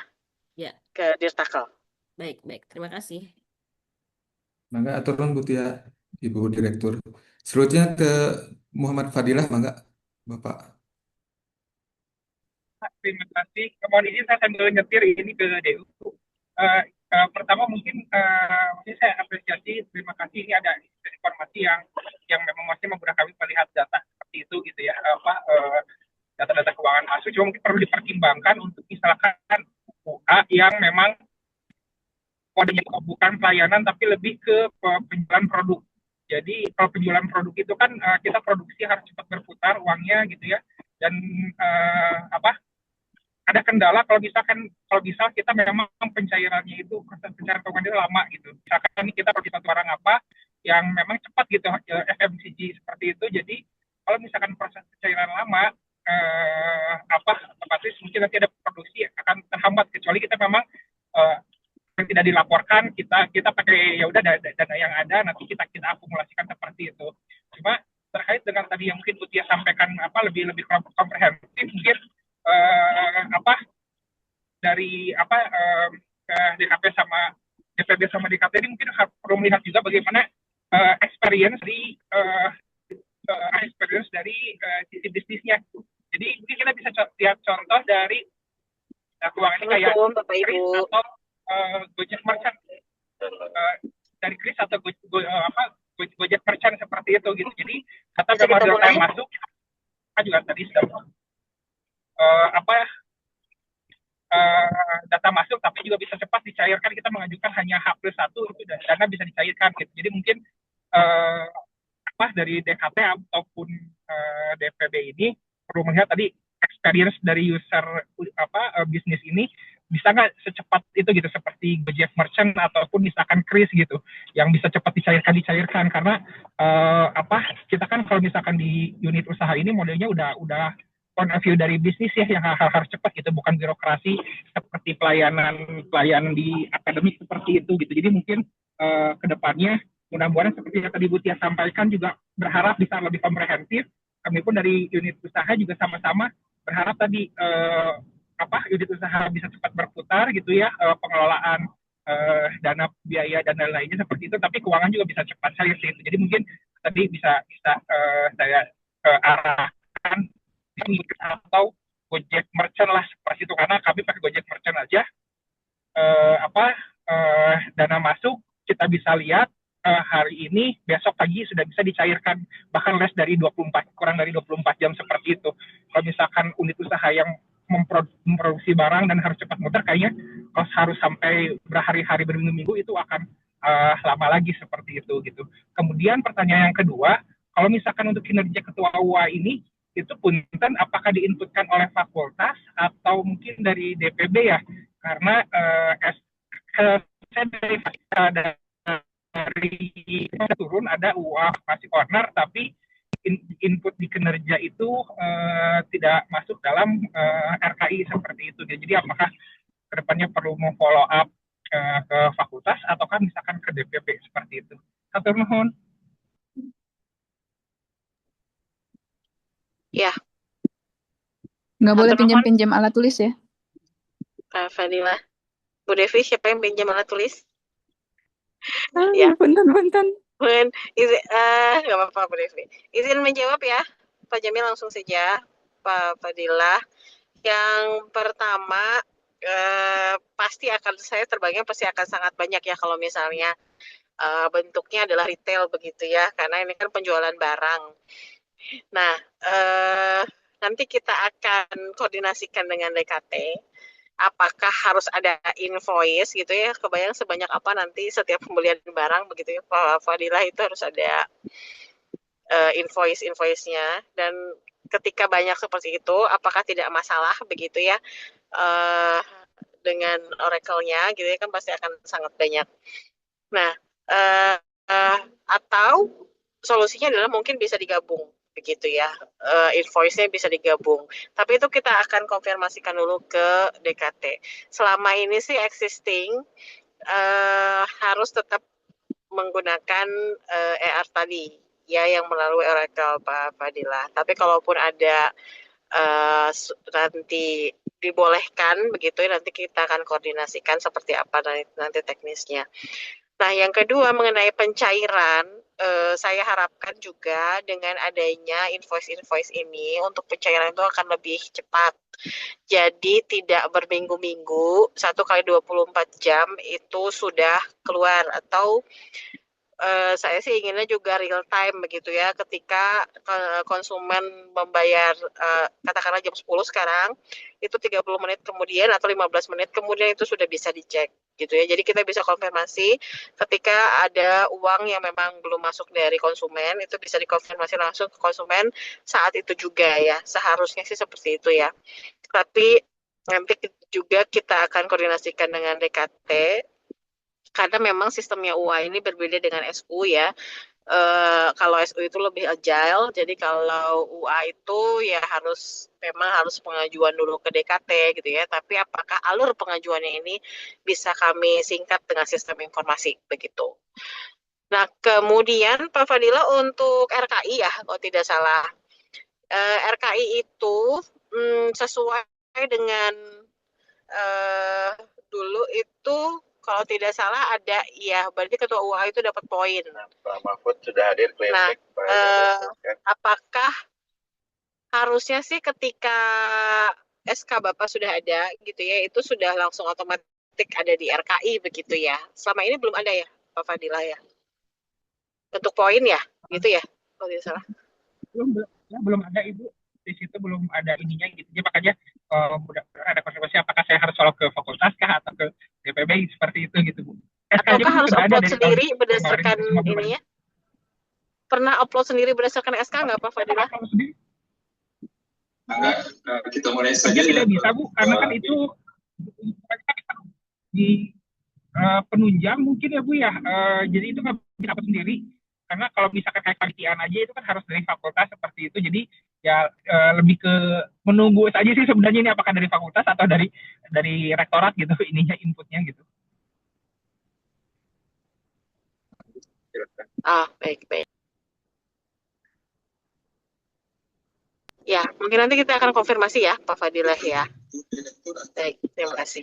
ya, ke Dirtakel. Baik, terima kasih. Mangga aturan Bu Tia, Ibu Direktur. Selanjutnya ke Muhammad Fadilah, mangga Bapak. Terima kasih. Mohon izin saya sambil nyetir ini ke DU. Pertama mungkin saya apresiasi, terima kasih ini ada informasi yang memang masih memudahkan kami melihat data seperti itu gitu ya, data-data keuangan masuk. Cuma mungkin perlu dipertimbangkan untuk misalkan UA yang memang bukan pelayanan tapi lebih ke penjualan produk. Jadi kalau penjualan produk itu kan kita produksi harus cepat berputar uangnya gitu ya, dan ada kendala kalau misal kita memang pencairannya itu proses pencairan keuangan itu lama gitu. Misalkan kita produksi satu barang apa yang memang cepat gitu, FMCG seperti itu. Jadi kalau misalkan proses pencairan lama, otomatis mungkin nanti ada produksi akan terhambat, kecuali kita memang yang tidak dilaporkan, kita pakai ya udah dana yang ada nanti kita akumulasikan seperti itu. Cuma terkait dengan tadi yang mungkin Bu Tia sampaikan lebih komprehensif mungkin dari DKP sama DPB sama DKT ini mungkin perlu melihat juga bagaimana experience dari sisi bisnisnya. Jadi mungkin kita bisa lihat contoh dari keuangan ini kayak Kris atau Gojek Merchant, dari Kris atau Gojek Merchant seperti itu gitu. Jadi kata sama data yang masuk juga tadi sudah data masuk, tapi juga bisa cepat dicairkan. Kita mengajukan hanya H+1 itu dana bisa dicairkan gitu. Jadi mungkin dari DKT ataupun DPB ini perlu melihat tadi experience dari user bisnis ini bisa nggak secepat itu gitu, seperti Gojek Merchant ataupun misalkan Kris gitu, yang bisa cepat dicairkan karena kita kan kalau misalkan di unit usaha ini modelnya udah point of view dari bisnis ya, yang harus cepat gitu, bukan birokrasi seperti pelayanan di akademik seperti itu gitu. Jadi mungkin kedepannya mudah-mudahan seperti yang tadi Bu Tia sampaikan, juga berharap bisa lebih komprehensif. Kami pun dari unit usaha juga sama-sama berharap tadi unit usaha bisa cepat berputar gitu ya, pengelolaan dana biaya dan lain-lainnya seperti itu, tapi keuangan juga bisa cepat cair gitu. Jadi mungkin tadi bisa saya arahkan atau Gojek Merchant lah seperti itu, karena kami pakai Gojek Merchant aja dana masuk kita bisa lihat hari ini, besok pagi sudah bisa dicairkan, bahkan kurang dari 24 jam seperti itu. Kalau misalkan unit usaha yang memproduksi barang dan harus cepat muter, kayaknya kalau harus sampai berhari-hari, berminggu-minggu, itu akan lama lagi seperti itu gitu. Kemudian pertanyaan yang kedua, kalau misalkan untuk kinerja ketua UA ini, itu punten apakah diinputkan oleh fakultas atau mungkin dari DPB ya? Karena dari turun ada UA masih corner, tapi input di kinerja itu tidak masuk dalam RKI seperti itu. Jadi apakah kedepannya perlu follow up ke fakultas ataukah misalkan ke DPP seperti itu? Satu nuhun. Ya. Nggak boleh pinjam-pinjam alat tulis ya? Fadila. Bu Devi, siapa yang pinjam alat tulis? Ya. Punten. Izin, nggak apa-apa Bu Devi. Izin menjawab ya, Pak Jamil langsung saja. Pak Fadilah. Yang pertama, pasti akan saya terbangnya pasti akan sangat banyak ya kalau misalnya bentuknya adalah retail begitu ya, karena ini kan penjualan barang. Nah, nanti kita akan koordinasikan dengan DKT. Apakah harus ada invoice gitu ya? Kebayang sebanyak apa nanti setiap pembelian barang begitu ya, Pak Fadilah, itu harus ada invoice-nya. Dan ketika banyak seperti itu, apakah tidak masalah begitu ya dengan Oracle-nya gitu ya, kan pasti akan sangat banyak. Nah, atau solusinya adalah mungkin bisa digabung begitu ya, invoice-nya bisa digabung. Tapi itu kita akan konfirmasikan dulu ke DKT. Selama ini sih existing harus tetap menggunakan ER tadi ya, yang melalui Oracle Pak Fadilah. Tapi kalaupun ada nanti dibolehkan begitu ya, nanti kita akan koordinasikan seperti apa nanti teknisnya. Nah, yang kedua mengenai pencairan, saya harapkan juga dengan adanya invoice ini untuk pencairan itu akan lebih cepat. Jadi tidak berminggu-minggu, 1 kali 24 jam itu sudah keluar, atau saya sih inginnya juga real time begitu ya, ketika konsumen membayar katakanlah jam 10 sekarang, itu 30 menit kemudian atau 15 menit kemudian itu sudah bisa dicek gitu ya. Jadi kita bisa konfirmasi ketika ada uang yang memang belum masuk dari konsumen, itu bisa dikonfirmasi langsung ke konsumen saat itu juga ya. Seharusnya sih seperti itu ya. Tapi nanti juga kita akan koordinasikan dengan DKT, karena memang sistemnya UA ini berbeda dengan SU ya. Kalau SU itu lebih agile, jadi kalau UA itu ya memang harus pengajuan dulu ke DKT gitu ya. Tapi apakah alur pengajuannya ini bisa kami singkat dengan sistem informasi begitu. Nah, kemudian Pak Fadila untuk RKI ya, kalau tidak salah. RKI itu sesuai dengan dulu itu kalau tidak salah ada ya, berarti ketua UA itu dapat poin. Pak Mahfud sudah hadir Nah, playback. apakah harusnya sih ketika SK Bapak sudah ada gitu ya, itu sudah langsung otomatis ada di RKI begitu ya? Selama ini belum ada ya, Pak Fadilah ya? Untuk poin ya, gitu ya, kalau tidak salah. Belum ada Ibu, di situ belum ada ininya gitu. Jadi makanya ada konfirmasi apakah saya harus solo ke fakultas kah atau ke DPB seperti itu gitu Bu. Ataukah harus sudah ada upload dari sendiri tahun berdasarkan kemarin, itu ininya? Pernah upload sendiri berdasarkan SK nggak Pak Fadilah? Kita mulai saja ya. Tidak bisa Bu, karena kan itu di penunjang mungkin ya Bu ya. Jadi itu nggak bisa dapat sendiri. Karena kalau misalkan kayak panitiaan aja itu kan harus dari fakultas seperti itu. Jadi ya lebih ke menunggu saja sih sebenarnya, ini apakah dari fakultas atau dari rektorat gitu ininya, inputnya gitu. Baik. Ya, mungkin nanti kita akan konfirmasi ya, Pak Fadilah ya. Baik, terima kasih.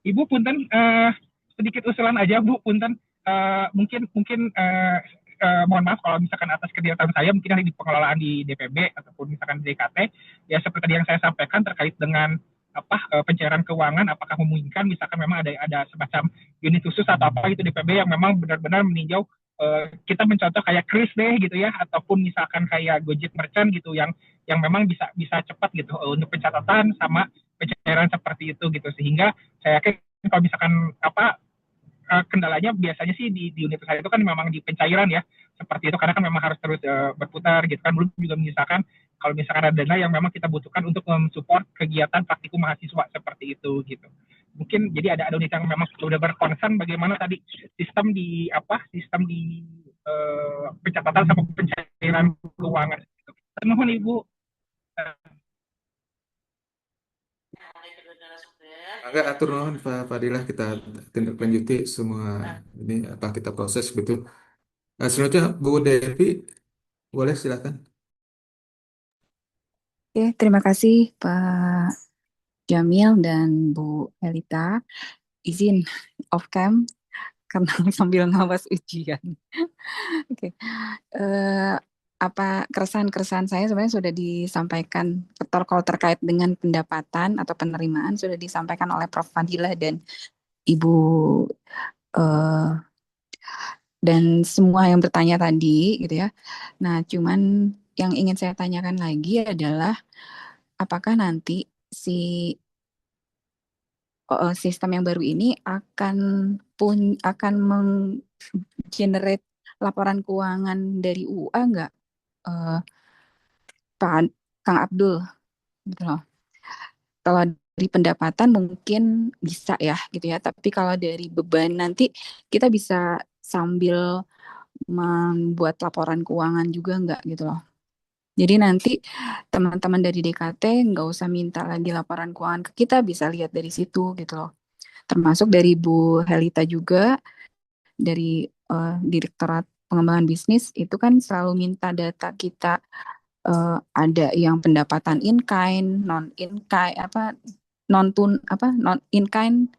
Ibu punten sedikit usulan aja Bu, punten mungkin mohon maaf kalau misalkan atas kegiatan saya mungkin ada di pengelolaan di DPB ataupun misalkan di DKT ya, seperti tadi yang saya sampaikan terkait dengan pencairan keuangan, apakah memungkinkan misalkan memang ada semacam unit khusus atau apa itu DPB yang memang benar-benar meninjau, kita mencontoh kayak Kris deh gitu ya, ataupun misalkan kayak Gojek Merchant gitu yang memang bisa cepat gitu untuk pencatatan sama pencairan seperti itu gitu, sehingga saya yakin kalau misalkan kendalanya biasanya sih di unit usaha itu kan memang di pencairan ya, seperti itu, karena kan memang harus terus berputar gitu kan. Belum juga misalkan kalau misalkan ada dana yang memang kita butuhkan untuk mensupport kegiatan praktikum mahasiswa seperti itu gitu. Mungkin jadi ada unit yang memang sudah berkonsen bagaimana tadi sistem di pencatatan sama pencairan keuangan. Mohon Ibu. Agak atur nuhun Pak Fadilah, kita tindak lanjuti semua ini kita proses betul. Selanjutnya Bu Devi, boleh silakan. Oke, terima kasih Pak Jamil dan Bu Elita. Izin off cam karena sambil ngawas ujian. Oke. apa keresahan-keresahan saya sebenarnya sudah disampaikan kalau terkait dengan pendapatan atau penerimaan sudah disampaikan oleh Prof. Fadilah dan Ibu eh, dan semua yang bertanya tadi gitu ya. Nah, cuman yang ingin saya tanyakan lagi adalah apakah nanti si sistem yang baru ini akan menggenerate laporan keuangan dari UA nggak, eh, Pak Kang Abdul gitu loh. Kalau dari pendapatan mungkin bisa ya gitu ya, tapi kalau dari beban nanti kita bisa sambil membuat laporan keuangan juga nggak gitu loh. Jadi nanti teman-teman dari DKT nggak usah minta lagi laporan keuangan ke kita, bisa lihat dari situ gitu loh. Termasuk dari Bu Helita juga, dari Direktorat Pengembangan Bisnis, itu kan selalu minta data kita, ada yang pendapatan in kind, non in kind, non in kind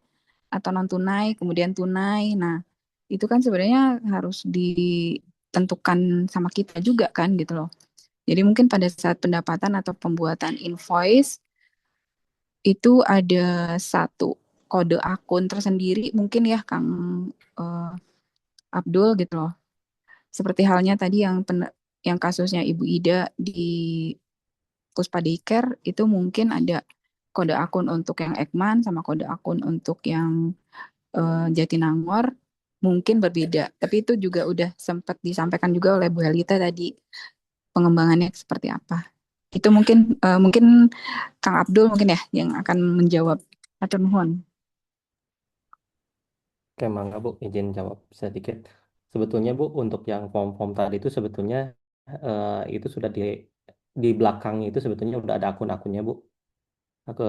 atau non tunai, kemudian tunai. Nah, itu kan sebenarnya harus ditentukan sama kita juga kan gitu loh. Jadi mungkin pada saat pendapatan atau pembuatan invoice itu ada satu kode akun tersendiri mungkin ya Kang eh, Abdul gitu loh. Seperti halnya tadi yang kasusnya Ibu Ida di Puspa Daycare itu mungkin ada kode akun untuk yang Ekman sama kode akun untuk yang Jatinangor mungkin berbeda. Tapi itu juga udah sempat disampaikan juga oleh Bu Helita tadi pengembangannya seperti apa. Itu mungkin Kang Abdul mungkin ya yang akan menjawab. Atur nuhun. Oke, Mangga Bu, izin jawab sedikit. Sebetulnya Bu, untuk yang form-form tadi itu sebetulnya itu sudah di belakang itu sebetulnya udah ada akun-akunnya Bu. Ke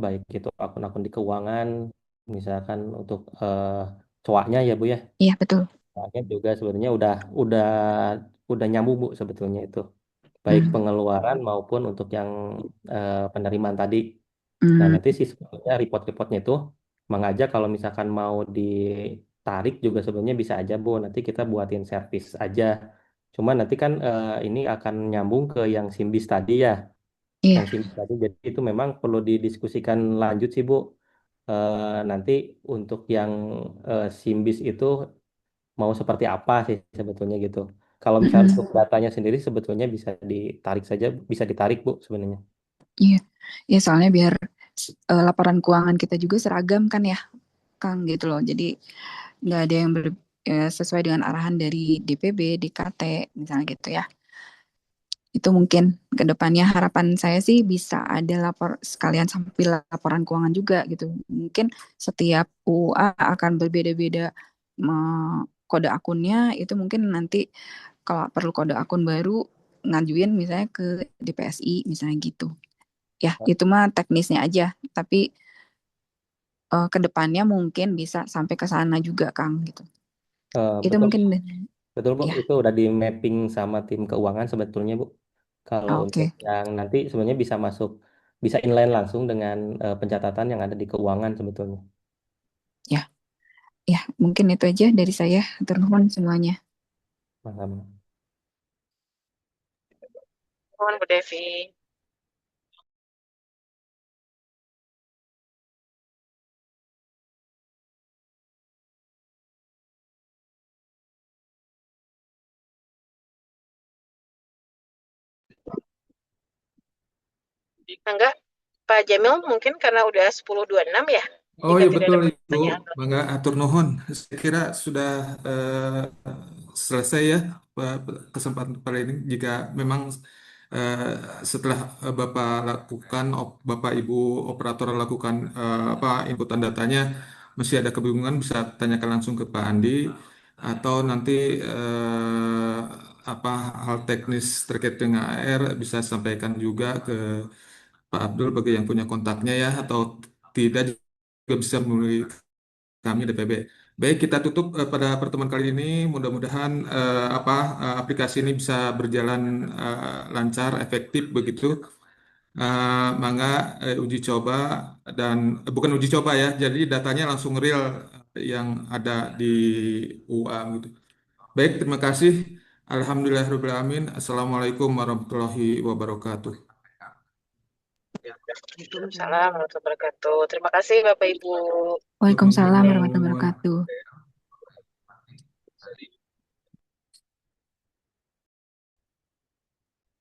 baik itu akun-akun di keuangan, misalkan untuk coaknya ya Bu ya. Iya betul. Coaknya juga sebenarnya udah nyambung Bu sebetulnya itu. Baik Hmm. pengeluaran maupun untuk yang penerimaan tadi. Nah, Hmm. nanti sih sebetulnya report-reportnya itu mengajak kalau misalkan mau ditarik juga sebenarnya bisa aja, Bu. Nanti kita buatin servis aja. Cuman nanti kan ini akan nyambung ke yang Simbis tadi ya. Iya. Yang Simbis tadi, jadi itu memang perlu didiskusikan lanjut sih, Bu. Nanti untuk yang Simbis itu mau seperti apa sih sebetulnya gitu. Kalau misalnya Mm-mm. untuk datanya sendiri sebetulnya bisa ditarik saja, bisa ditarik, Bu, sebenarnya. Iya. Ya soalnya biar laporan keuangan kita juga seragam kan ya Kang gitu loh. Jadi nggak ada yang sesuai dengan arahan dari DPB, DKT misalnya gitu ya. Itu mungkin ke depannya harapan saya sih bisa ada sekalian sampai laporan keuangan juga gitu. Mungkin setiap UA akan berbeda-beda kode akunnya, itu mungkin nanti kalau perlu kode akun baru ngajuin misalnya ke DPSI misalnya gitu. Ya, itu mah teknisnya aja, tapi ke depannya mungkin bisa sampai ke sana juga Kang gitu. Itu Betul, mungkin betul Bu, ya. itu udah di mapping sama tim keuangan sebetulnya Bu. Kalau untuk Oke. yang nanti sebenarnya bisa masuk, bisa inline langsung dengan pencatatan yang ada di keuangan sebetulnya. Ya, ya, mungkin itu aja dari saya. Hatur nuhun semuanya. Paham. Mohon Bu Devi. Enggak, Pak Jamil mungkin karena udah 10.26 ya, Oh jika iya tidak betul ada Ibu, pertanyaan. Mangga atur nuhun. Saya kira sudah selesai ya kesempatan kali ini. Jika memang eh, setelah Bapak lakukan, Bapak Ibu operator lakukan apa inputan datanya, masih ada kebingungan bisa tanyakan langsung ke Pak Andi atau nanti apa hal teknis terkait dengan AR bisa sampaikan juga ke Pak Abdul bagi yang punya kontaknya ya atau tidak juga bisa melalui kami DPB. Baik, kita tutup pada pertemuan kali ini. Mudah-mudahan aplikasi ini bisa berjalan lancar, efektif begitu. Mangga uji coba dan bukan uji coba ya. Jadi datanya langsung real yang ada di UA gitu. Baik, terima kasih. Alhamdulillahirrahmanirrahim. Assalamualaikum warahmatullahi wabarakatuh. Waalaikumsalam warahmatullahi wabarakatuh. Terima kasih Bapak Ibu. Waalaikumsalam Sama-sama. warahmatullahi wabarakatuh.